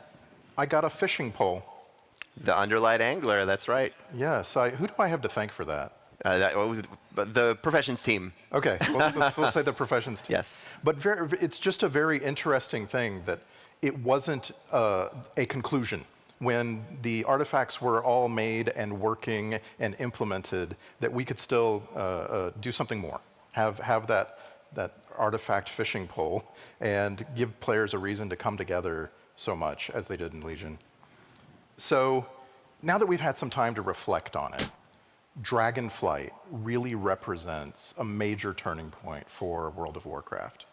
I got a fishing pole. The Underlight Angler, that's right. Yes. Who do I have to thank for that? The professions team. Okay, we'll say the professions team. Yes. But it's just a very interesting thing that it wasn't a conclusion. When the artifacts were all made and working and implemented, that we could still do something more. Have that artifact fishing pole and give players a reason to come together so much as they did in Legion. So now that we've had some time to reflect on it, Dragonflight really represents a major turning point for World of Warcraft.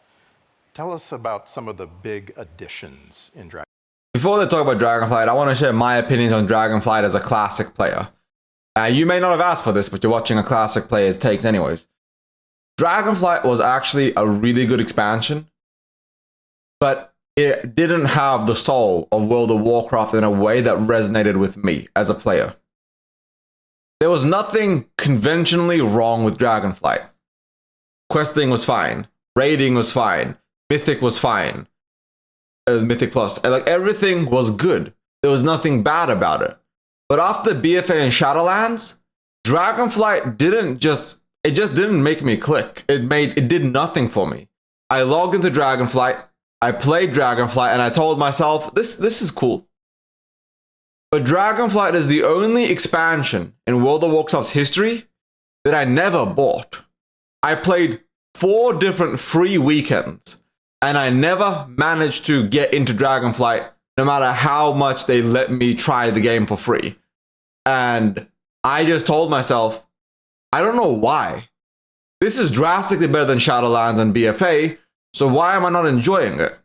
Tell us about some of the big additions in Dragonflight. Before they talk about Dragonflight, I want to share my opinions on Dragonflight as a classic player. You may not have asked for this, but you're watching a classic player's takes anyways. Dragonflight was actually a really good expansion, but it didn't have the soul of World of Warcraft in a way that resonated with me as a player. There was nothing conventionally wrong with Dragonflight. Questing was fine. Raiding was fine. Mythic was fine. Mythic Plus. Like, everything was good. There was nothing bad about it. But after BFA and Shadowlands, Dragonflight just didn't make me click. It did nothing for me. I logged into Dragonflight, I played Dragonflight, and I told myself, this is cool. But Dragonflight is the only expansion in World of Warcraft's history that I never bought. I played 4 different free weekends, and I never managed to get into Dragonflight no matter how much they let me try the game for free. And I just told myself, I don't know why. This is drastically better than Shadowlands and BFA, so why am I not enjoying it?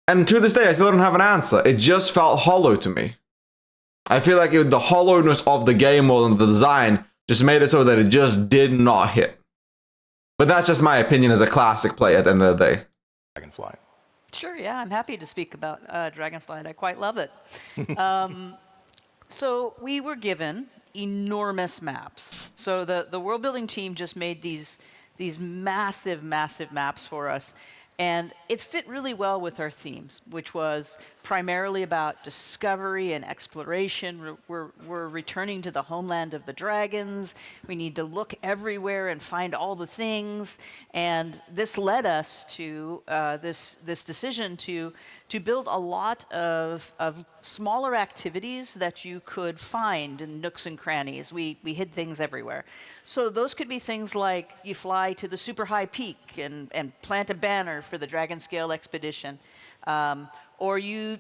And to this day, I still don't have an answer. It just felt hollow to me. I feel like the hollowness of the game world and the design just made it so that it just did not hit. But that's just my opinion as a classic player at the end of the day. Dragonflight. Sure, yeah, I'm happy to speak about Dragonflight. I quite love it. So we were given enormous maps. So the world building team just made these massive, massive maps for us. And it fit really well with our themes, which was primarily about discovery and exploration. We're returning to the homeland of the dragons. We need to look everywhere and find all the things. And this led us to this decision to build a lot of smaller activities that you could find in nooks and crannies. We hid things everywhere. So those could be things like you fly to the super high peak and plant a banner for the Dragon Scale expedition. Or you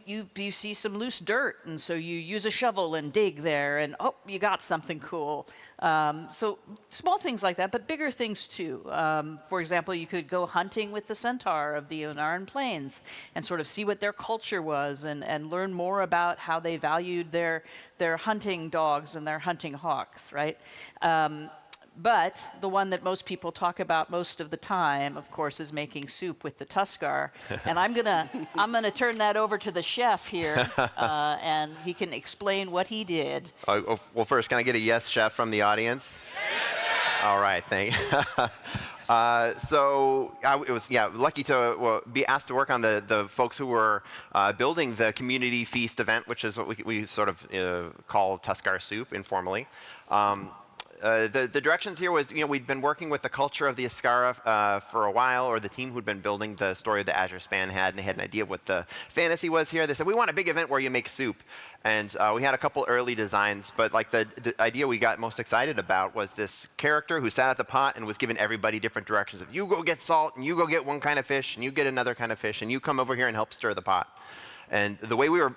see some loose dirt, and so you use a shovel and dig there, and oh, you got something cool. So small things like that, but bigger things too. For example, you could go hunting with the centaur of the Unaran Plains and sort of see what their culture was and learn more about how they valued their hunting dogs and their hunting hawks, right? But the one that most people talk about most of the time, of course, is making soup with the Tuskar. And I'm gonna turn that over to the chef here, and he can explain what he did. Well, first, can I get a yes, chef, from the audience? Yes! All right, thank you. So I was lucky to be asked to work on the folks who were building the community feast event, which is what we sort of call Tuskar soup informally. The directions here was, we'd been working with the culture of the Iskara for a while, or the team who'd been building the story of the Azure Span had, and they had an idea of what the fantasy was here. They said, we want a big event where you make soup. And we had a couple early designs, but like the idea we got most excited about was this character who sat at the pot and was giving everybody different directions of, you go get salt, and you go get one kind of fish, and you get another kind of fish, and you come over here and help stir the pot. And the way we were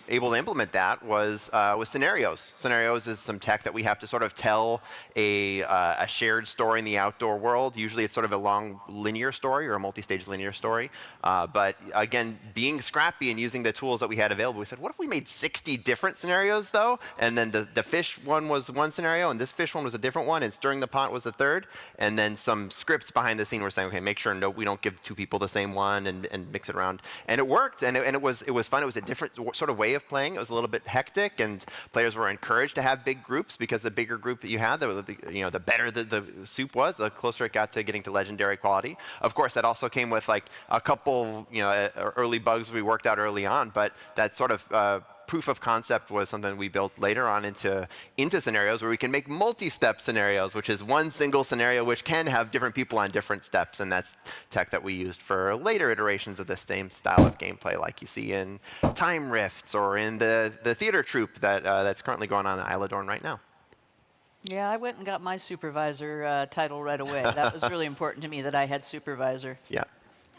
able to implement that was with scenarios. Scenarios is some tech that we have to sort of tell a shared story in the outdoor world. Usually it's sort of a long linear story or a multi-stage linear story. But again, being scrappy and using the tools that we had available, we said, what if we made 60 different scenarios though? And then the fish one was one scenario, and this fish one was a different one, and stirring the pot was a third. And then some scripts behind the scene were saying, okay, make sure we don't give two people the same one and mix it around. And it worked, and it was fun. It was a different sort of way of playing. It was a little bit hectic, and players were encouraged to have big groups because the bigger group that you had, the better the soup was, the closer it got to getting to legendary quality. Of course, that also came with like a couple early bugs we worked out early on, but that sort of proof of concept was something we built later on into scenarios where we can make multi-step scenarios, which is one single scenario which can have different people on different steps, and that's tech that we used for later iterations of the same style of gameplay, like you see in Time Rifts or in the theater troupe that's currently going on in Isla Dorn right now. Yeah, I went and got my supervisor title right away. That was really important to me that I had supervisor. Yeah.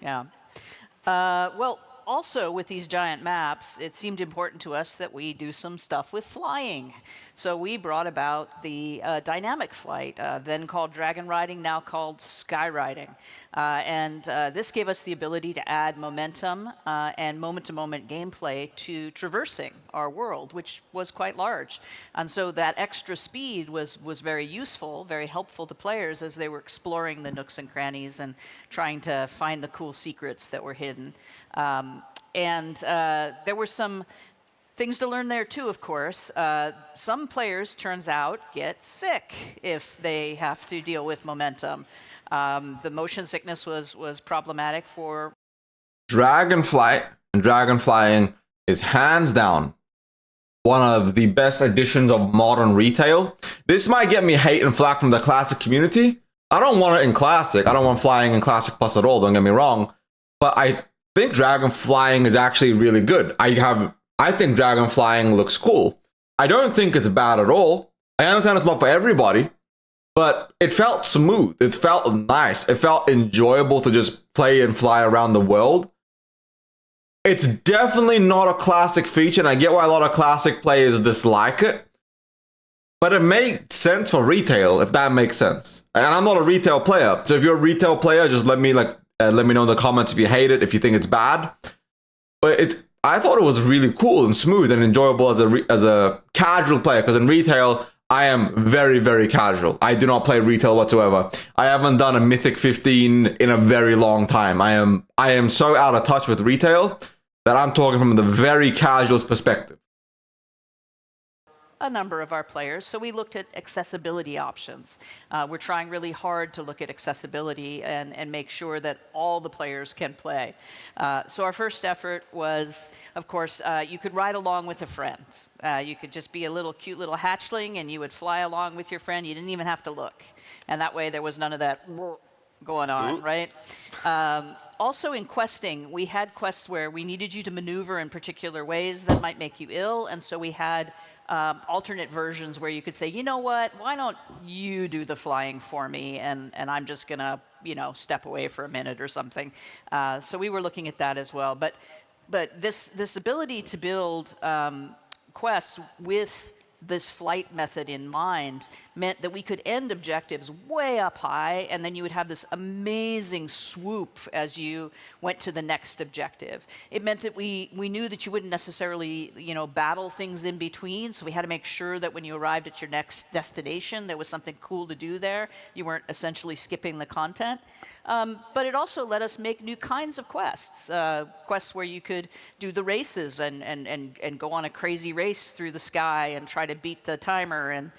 Yeah. Well, also, with these giant maps, it seemed important to us that we do some stuff with flying. So we brought about the dynamic flight, then called dragon riding, now called sky riding. And this gave us the ability to add momentum and moment-to-moment gameplay to traversing our world, which was quite large. And so that extra speed was very useful, very helpful to players as they were exploring the nooks and crannies and trying to find the cool secrets that were hidden. And there were some things to learn there too, of course. Some players, turns out, get sick if they have to deal with momentum. The motion sickness was problematic for... Dragonflight and dragon flying is hands down one of the best additions of modern retail. This might get me hate and flack from the classic community. I don't want it in classic. I don't want flying in classic plus at all, don't get me wrong. But I think dragon flying is actually really good. I think dragon flying looks cool. I don't think it's bad at all. I understand it's not for everybody, but it felt smooth. It felt nice. It felt enjoyable to just play and fly around the world. It's definitely not a classic feature, and I get why a lot of classic players dislike it. But it made sense for retail, if that makes sense. And I'm not a retail player, so if you're a retail player, just let me know in the comments if you hate it, if you think it's bad. But I thought it was really cool and smooth and enjoyable as a casual player, because in retail, I am very, very casual. I do not play retail whatsoever. I haven't done a Mythic 15 in a very long time. I am so out of touch with retail that I'm talking from the very casual perspective. A number of our players, so we looked at accessibility options. We're trying really hard to look at accessibility and make sure that all the players can play. So our first effort was, of course, you could ride along with a friend. You could just be a cute little hatchling and you would fly along with your friend. You didn't even have to look. And that way there was none of that going on, right? Also in questing, we had quests where we needed you to maneuver in particular ways that might make you ill, and so we had alternate versions where you could say, you know what, why don't you do the flying for me, and I'm just gonna, step away for a minute or something. So we were looking at that as well. But this ability to build quests with this flight method in mind meant that we could end objectives way up high, and then you would have this amazing swoop as you went to the next objective. It meant that we knew that you wouldn't necessarily, battle things in between, so we had to make sure that when you arrived at your next destination, there was something cool to do there. You weren't essentially skipping the content. But it also let us make new kinds of quests, quests where you could do the races and go on a crazy race through the sky and try to beat the timer, and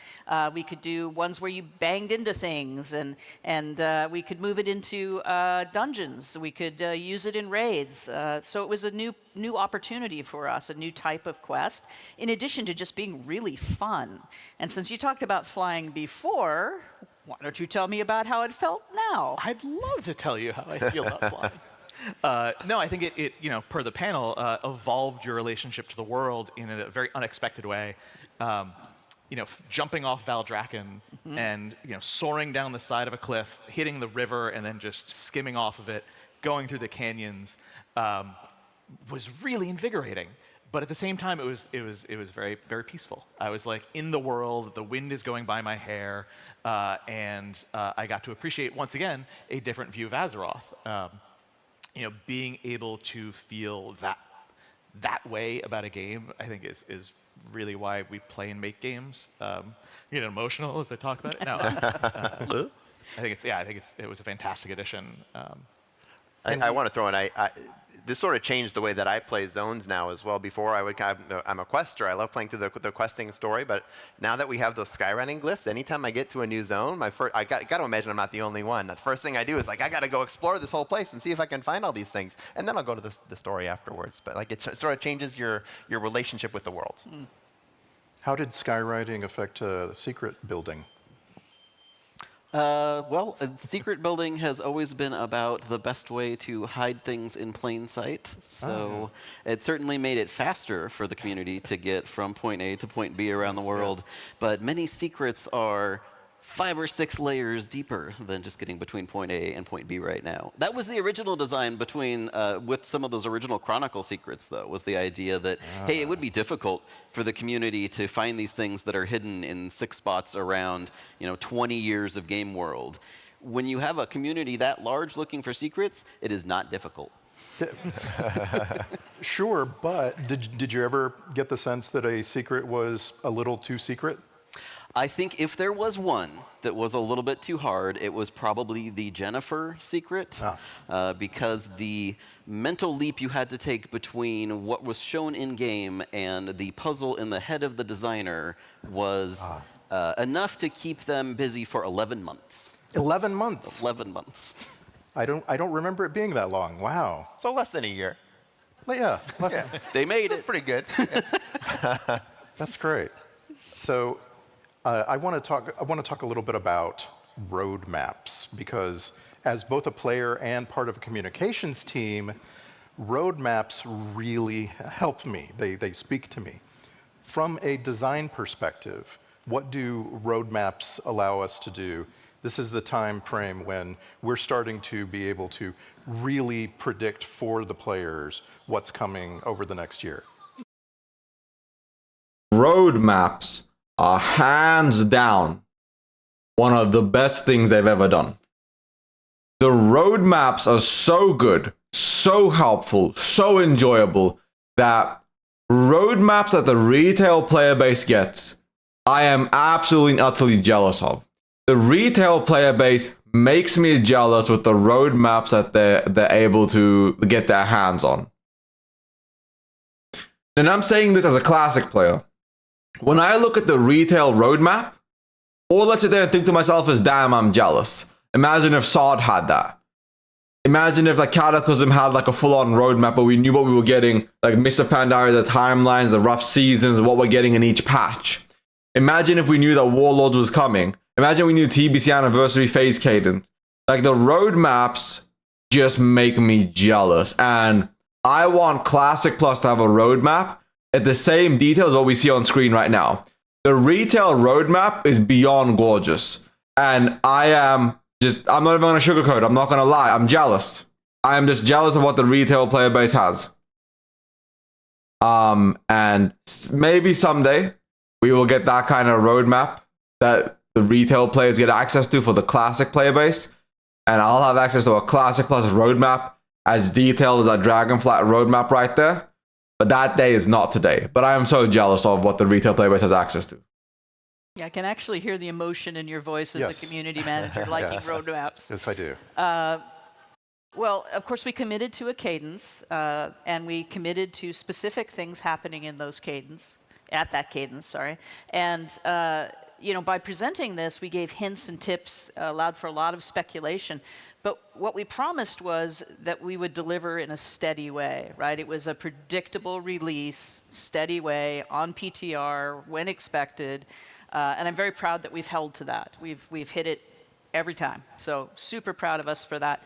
we could do ones where you banged into things, and we could move it into dungeons. We could use it in raids. So it was a new opportunity for us, a new type of quest, in addition to just being really fun. And since you talked about flying before, why don't you tell me about how it felt now? I'd love to tell you how I feel about flying. No, I think it per the panel, evolved your relationship to the world in a very unexpected way. Jumping off Valdrakken and soaring down the side of a cliff, hitting the river, and then just skimming off of it, going through the canyons. was really invigorating. But at the same time, it was very, very peaceful. I was like in the world, the wind is going by my hair, and I got to appreciate, once again, a different view of Azeroth. Being able to feel that way about a game, I think is really why we play and make games. Get emotional as I talk about it. No, I think it was a fantastic addition. I want to throw in, this sort of changed the way that I play zones now as well. Before, I'm a quester. I love playing through the questing story, but now that we have those skywriting glyphs, anytime I get to a new zone, I got to imagine I'm not the only one. The first thing I do is I got to go explore this whole place and see if I can find all these things, and then I'll go to the story afterwards. But it sort of changes your relationship with the world. How did skywriting affect secret building? Well, secret building has always been about the best way to hide things in plain sight. So it certainly made it faster for the community to get from point A to point B around the world. But many secrets are 5 or 6 layers deeper than just getting between point A and point B right now. That was the original design with some of those original Chronicle secrets, though, was the idea that, hey, it would be difficult for the community to find these things that are hidden in 6 spots around 20 years of game world. When you have a community that large looking for secrets, it is not difficult. Sure, but did you ever get the sense that a secret was a little too secret? I think if there was one that was a little bit too hard, it was probably the Jennifer secret, because the mental leap you had to take between what was shown in-game and the puzzle in the head of the designer was enough to keep them busy for 11 months. 11 months? 11 months. I don't remember it being that long. Wow. So less than a year. Yeah, They made That's it. pretty good. that's great. So I want to talk a little bit about roadmaps, because as both a player and part of a communications team, roadmaps really help me. They speak to me. From a design perspective, what do roadmaps allow us to do? This is the time frame when we're starting to be able to really predict for the players what's coming over the next year. Roadmaps are hands down one of the best things they've ever done. The roadmaps are so good, so helpful, so enjoyable that roadmaps that the retail player base gets, I am absolutely and utterly jealous of. The retail player base makes me jealous with the roadmaps that they're able to get their hands on. And I'm saying this as a classic player. When I look at the retail roadmap, all I sit there and think to myself is, damn, I'm jealous. Imagine if Sod had that. Imagine if Cataclysm had a full-on roadmap, but we knew what we were getting, Mist of Pandaria, the timelines, the rough seasons, what we're getting in each patch. Imagine if we knew that Warlords was coming. Imagine we knew TBC Anniversary Phase Cadence. The roadmaps just make me jealous. And I want Classic Plus to have a roadmap at the same detail as what we see on screen right now. The retail roadmap is beyond gorgeous. And I'm not even going to sugarcoat. I'm not going to lie. I'm jealous. I am just jealous of what the retail player base has. And maybe someday we will get that kind of roadmap that the retail players get access to for the classic player base. And I'll have access to a Classic Plus roadmap as detailed as that Dragonflight roadmap right there. But that day is not today. But I am so jealous of what the retail player base has access to. Yeah, I can actually hear the emotion in your voice as a community manager liking roadmaps. Yes, I do. Well, of course, we committed to a cadence, and we committed to specific things happening in those cadence, at that cadence, sorry. And by presenting this, we gave hints and tips, allowed for a lot of speculation. But what we promised was that we would deliver in a steady way, right? It was a predictable release, steady way, on PTR, when expected. And I'm very proud that we've held to that. We've hit it every time. So super proud of us for that.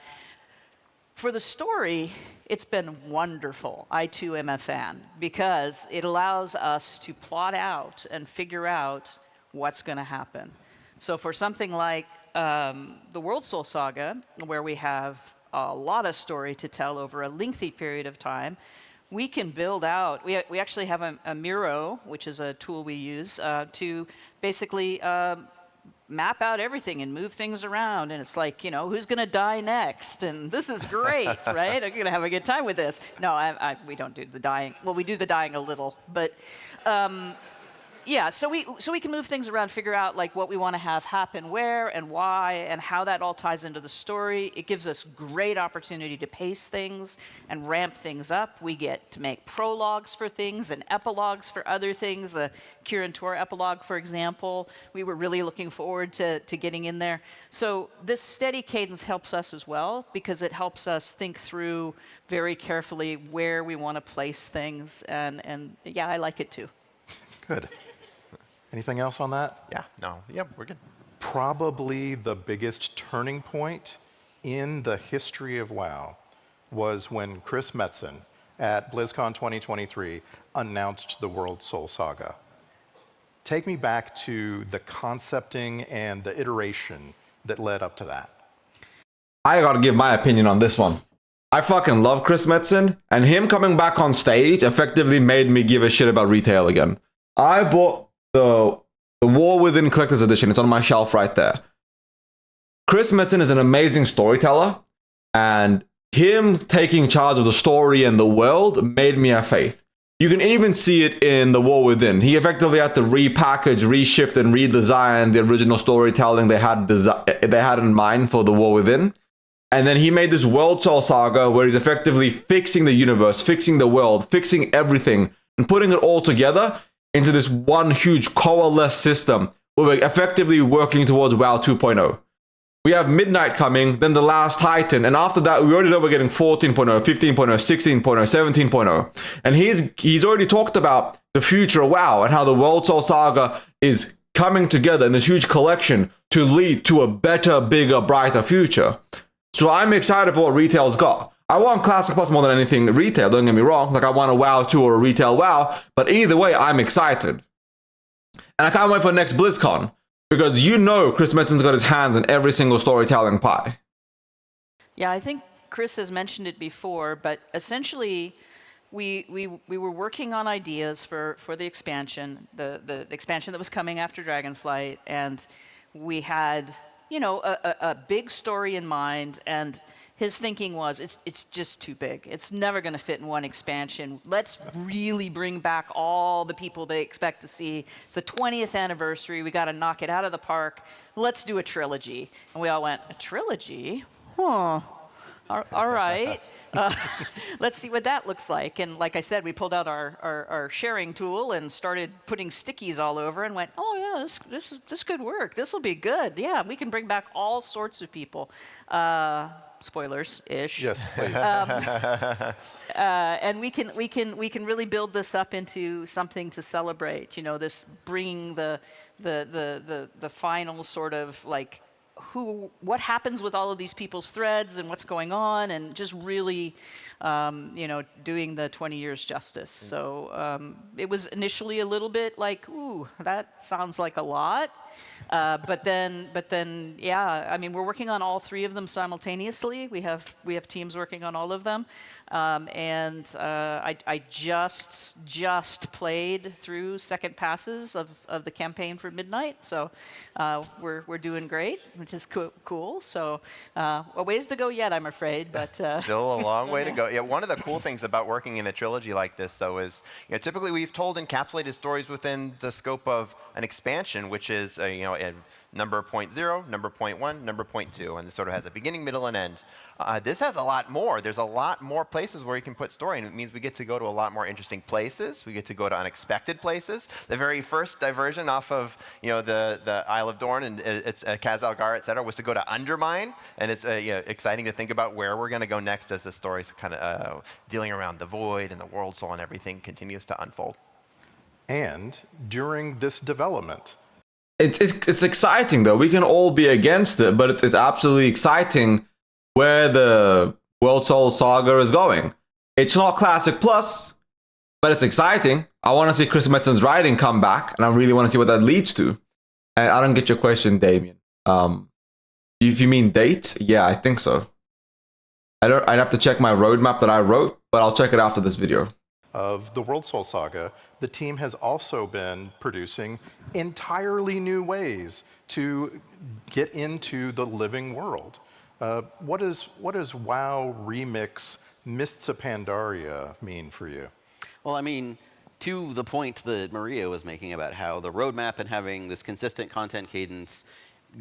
For the story, it's been wonderful. I too am a fan, because it allows us to plot out and figure out what's going to happen. So for something like the World Soul Saga, where we have a lot of story to tell over a lengthy period of time, we can build out. We actually have a Miro, which is a tool we use to basically map out everything and move things around. And it's like, who's going to die next? And this is great, right? I'm going to have a good time with this. No, we don't do the dying. Well, we do the dying a little, but yeah, so we can move things around, figure out like what we want to have happen where and why and how that all ties into the story. It gives us great opportunity to pace things and ramp things up. We get to make prologues for things and epilogues for other things. The Kirin Tor epilogue, for example, we were really looking forward to getting in there. So this steady cadence helps us as well because it helps us think through very carefully where we want to place things. And yeah, I like it too. Good. Anything else on that? Yeah, no, yeah, we're good. Probably the biggest turning point in the history of WoW was when Chris Metzen at BlizzCon 2023 announced the World Soul Saga. Take me back to the concepting and the iteration that led up to that. I gotta give my opinion on this one. I fucking love Chris Metzen, and him coming back on stage effectively made me give a shit about retail again. I bought the War Within Collector's Edition. It's on my shelf right there. Chris Metzen is an amazing storyteller, and him taking charge of the story and the world made me have faith. You can even see it in the War Within. He effectively had to repackage, reshift, and redesign the original storytelling they had in mind for the War Within. And then he made this World Soul Saga where he's effectively fixing the universe, fixing the world, fixing everything, and putting it all together into this one huge coalesced system where we're effectively working towards WoW 2.0. We have Midnight coming, then the Last Titan, and after that, we already know we're getting 14.0, 15.0, 16.0, 17.0. And he's already talked about the future of WoW and how the World Soul Saga is coming together in this huge collection to lead to a better, bigger, brighter future. So I'm excited for what retail's got. I want Classic Plus more than anything retail, don't get me wrong. Like I want a WoW 2 or a retail WoW, but either way, I'm excited. And I can't wait for next BlizzCon, because Chris Metzen's got his hand in every single storytelling pie. Yeah, I think Chris has mentioned it before, but essentially we were working on ideas for the expansion, the expansion that was coming after Dragonflight, and we had, a big story in mind, and his thinking was, it's just too big. It's never going to fit in one expansion. Let's really bring back all the people they expect to see. It's the 20th anniversary. We got to knock it out of the park. Let's do a trilogy. And we all went, a trilogy? Huh. All right. Let's see what that looks like. And like I said, we pulled out our sharing tool and started putting stickies all over and went, oh yeah, this could work. This will be good. Yeah, we can bring back all sorts of people. Spoilers-ish. Yes, please. And we can really build this up into something to celebrate. This bringing the final sort of like what happens with all of these people's threads and what's going on, and just really, doing the 20 years justice. So it was initially a little bit like, ooh, that sounds like a lot. But then, yeah, I mean, we're working on all three of them simultaneously. We have teams working on all of them. And I just played through second passes of the campaign for Midnight, so we're doing great, which is cool. So a ways to go yet, I'm afraid, but still a long way to go. Yeah, one of the cool things about working in a trilogy like this, though, is typically we've told encapsulated stories within the scope of an expansion, which is a number 0.0, number 0.1, number 0.2, and this sort of has a beginning, middle, and end. This has a lot more. There's a lot more places where you can put story, and it means we get to go to a lot more interesting places. We get to go to unexpected places. The very first diversion off of the Isle of Dorn and it's Khaz-Algar, et cetera, was to go to Undermine, and it's exciting to think about where we're going to go next as the story's kind of dealing around the Void and the World Soul and everything continues to unfold. And during this development, it's exciting though. We can all be against it, but it's absolutely exciting where the World Soul Saga is going. It's not Classic Plus, but it's exciting. I want to see Chris Metzen's writing come back, and I really want to see what that leads to. And I don't get your question, Damien. If you mean date, yeah, I think so. I'd have to check my roadmap that I wrote, but I'll check it after this video. Of the World Soul Saga, the team has also been producing entirely new ways to get into the living world. What does WoW Remix Mists of Pandaria mean for you? Well, I mean, to the point that Maria was making about how the roadmap and having this consistent content cadence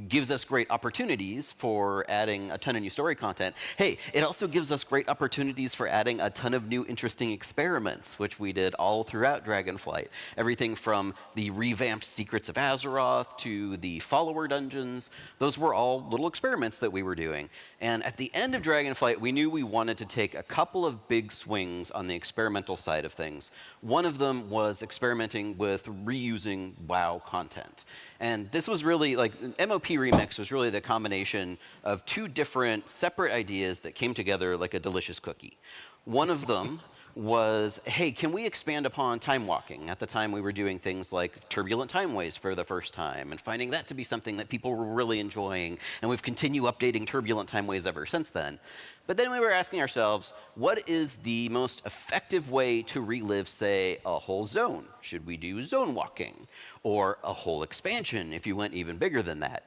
gives us great opportunities for adding a ton of new story content. Hey, it also gives us great opportunities for adding a ton of new interesting experiments, which we did all throughout Dragonflight. Everything from the revamped Secrets of Azeroth to the follower dungeons. Those were all little experiments that we were doing. And at the end of Dragonflight, we knew we wanted to take a couple of big swings on the experimental side of things. One of them was experimenting with reusing WoW content. And this was really, like, MOP Remix was really the combination of two different separate ideas that came together like a delicious cookie. One of them was, hey, can we expand upon time walking? At the time, we were doing things like turbulent timeways for the first time and finding that to be something that people were really enjoying. And we've continued updating turbulent timeways ever since then. But then we were asking ourselves, what is the most effective way to relive, say, a whole zone? Should we do zone walking? Or a whole expansion if you went even bigger than that?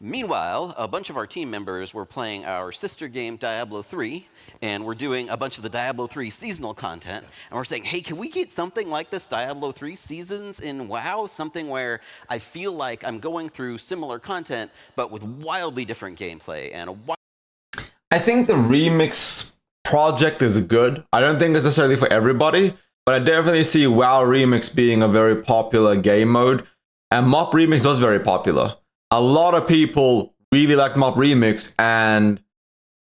Meanwhile, a bunch of our team members were playing our sister game, Diablo 3, and we're doing a bunch of the Diablo 3 seasonal content, and we're saying, hey, can we get something like this Diablo 3 Seasons in WoW? Something where I feel like I'm going through similar content, but with wildly different gameplay and I think the remix project is good. I don't think it's necessarily for everybody, but I definitely see WoW Remix being a very popular game mode, and MOP Remix was very popular. A lot of people really liked MOP Remix, and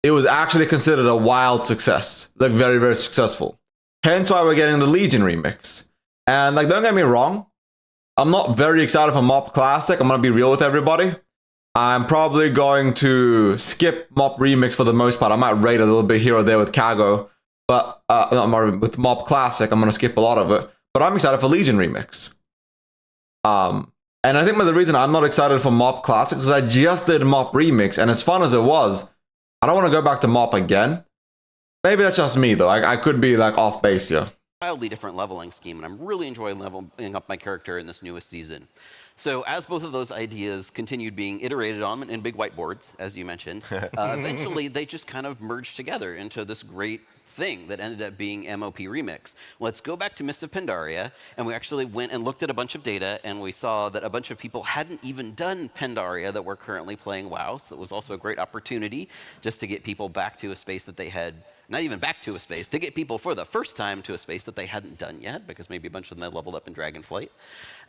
it was actually considered a wild success, like very, very successful. Hence why we're getting the Legion Remix. And like, don't get me wrong, I'm not very excited for MOP Classic. I'm gonna be real with everybody. I'm probably going to skip MOP Remix for the most part. I might raid a little bit here or there with Kago, but with MOP Classic, I'm gonna skip a lot of it. But I'm excited for Legion Remix. And I think the reason I'm not excited for MOP Classic is I just did MOP Remix, and as fun as it was, I don't want to go back to MOP again. Maybe that's just me, though. I could be like off base here. Wildly different leveling scheme, and I'm really enjoying leveling up my character in this newest season. So as both of those ideas continued being iterated on in big whiteboards, as you mentioned, eventually they just kind of merged together into this great thing that ended up being MOP Remix. Let's go back to Mists of Pandaria, and we actually went and looked at a bunch of data, and we saw that a bunch of people hadn't even done Pandaria that were currently playing WoW, so it was also a great opportunity just to get people back to a space that they had, not even back to a space, to get people for the first time to a space that they hadn't done yet, because maybe a bunch of them had leveled up in Dragonflight.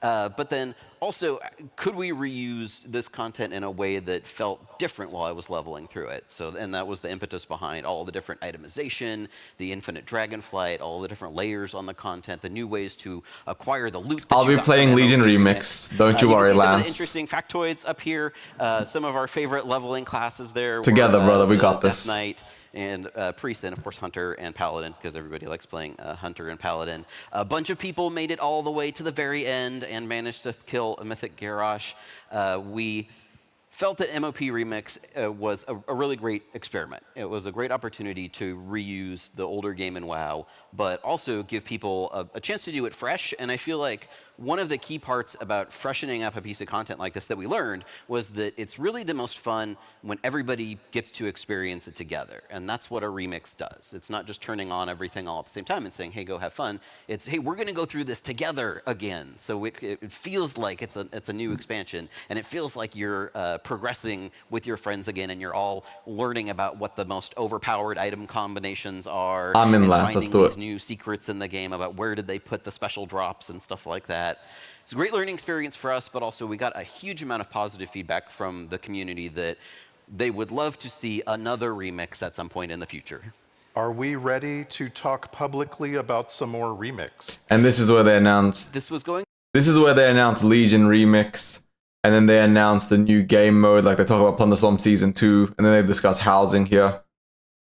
But then also, could we reuse this content in a way that felt different while I was leveling through it? So, and that was the impetus behind all the different itemization, the infinite Dragonflight, all the different layers on the content, the new ways to acquire the loot. I'll be playing Legion Remix. Don't you worry, Lance. Some of the interesting factoids up here. Some of our favorite leveling classes there. Together, brother, we got Death this. Knight and Priest, and of course Hunter and Paladin, because everybody likes playing Hunter and Paladin. A bunch of people made it all the way to the very end and managed to kill a mythic Garrosh. We felt that MOP Remix was a really great experiment. It was a great opportunity to reuse the older game in WoW, but also give people a chance to do it fresh. And I feel like one of the key parts about freshening up a piece of content like this that we learned was that it's really the most fun when everybody gets to experience it together. And that's what a remix does. It's not just turning on everything all at the same time and saying, hey, go have fun. It's, hey, we're going to go through this together again. So it feels like it's a new expansion, and it feels like you're progressing with your friends again, and you're all learning about what the most overpowered item combinations are. I'm in and that. Let's do finding these it. new secrets in the game about where did they put the special drops and stuff like that. It's a great learning experience for us, but also we got a huge amount of positive feedback from the community that they would love to see another remix at some point in the future. Are we ready to talk publicly about some more remix? And this is where they announced. This is where they announced Legion Remix, and then they announced the new game mode. Like they talk about Plunderstorm Season 2, and then they discuss housing here.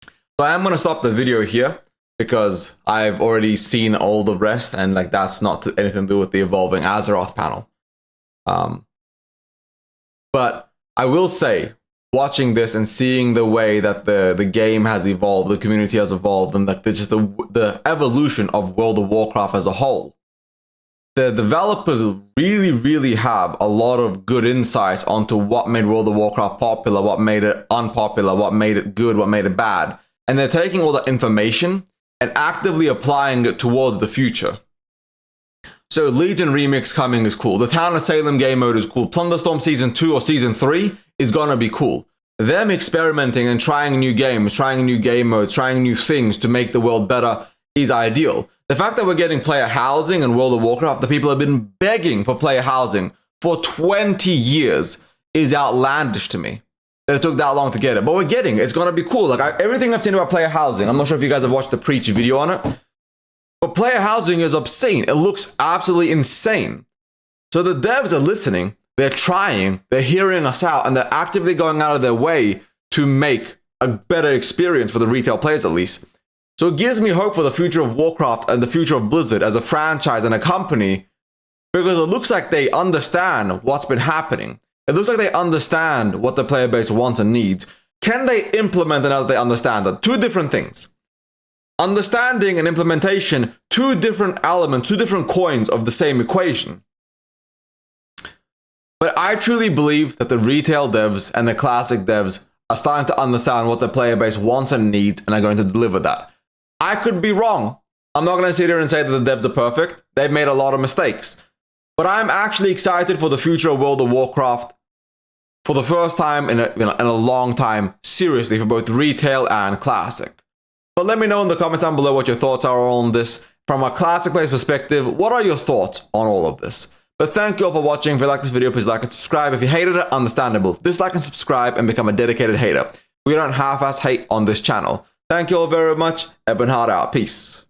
So I am gonna stop the video here, because I've already seen all the rest, and like that's not anything to do with the evolving Azeroth panel. But I will say, watching this and seeing the way that the game has evolved, the community has evolved, and like just the evolution of World of Warcraft as a whole. The developers really, really have a lot of good insights onto what made World of Warcraft popular, what made it unpopular, what made it good, what made it bad. And they're taking all that information and actively applying it towards the future. So Legion Remix coming is cool. The Town of Salem game mode is cool. Plunderstorm Season 2 or Season 3 is gonna be cool. Them experimenting and trying new games, trying new game modes, trying new things to make the world better is ideal. The fact that we're getting player housing in World of Warcraft, the people have been begging for player housing for 20 years, is outlandish to me. That it took that long to get it. But we're getting it. It's gonna be cool. Like everything I've seen about player housing, I'm not sure if you guys have watched the Preach video on it, but player housing is obscene. It looks absolutely insane. So the devs are listening, they're trying, they're hearing us out, and they're actively going out of their way to make a better experience for the retail players at least. So it gives me hope for the future of Warcraft and the future of Blizzard as a franchise and a company, because it looks like they understand what's been happening. It looks like they understand what the player base wants and needs. Can they implement it now that they understand that? Two different things. Understanding and implementation, two different elements, two different coins of the same equation. But I truly believe that the retail devs and the classic devs are starting to understand what the player base wants and needs and are going to deliver that. I could be wrong. I'm not going to sit here and say that the devs are perfect. They've made a lot of mistakes. But I'm actually excited for the future of World of Warcraft for the first time in a long time, seriously, for both retail and classic. But let me know in the comments down below what your thoughts are on this. From a classic player's perspective, what are your thoughts on all of this? But thank you all for watching. If you like this video, please like and subscribe. If you hated it, understandable. Dislike and subscribe and become a dedicated hater. We don't half-ass hate on this channel. Thank you all very much. Ebonheart out. Peace.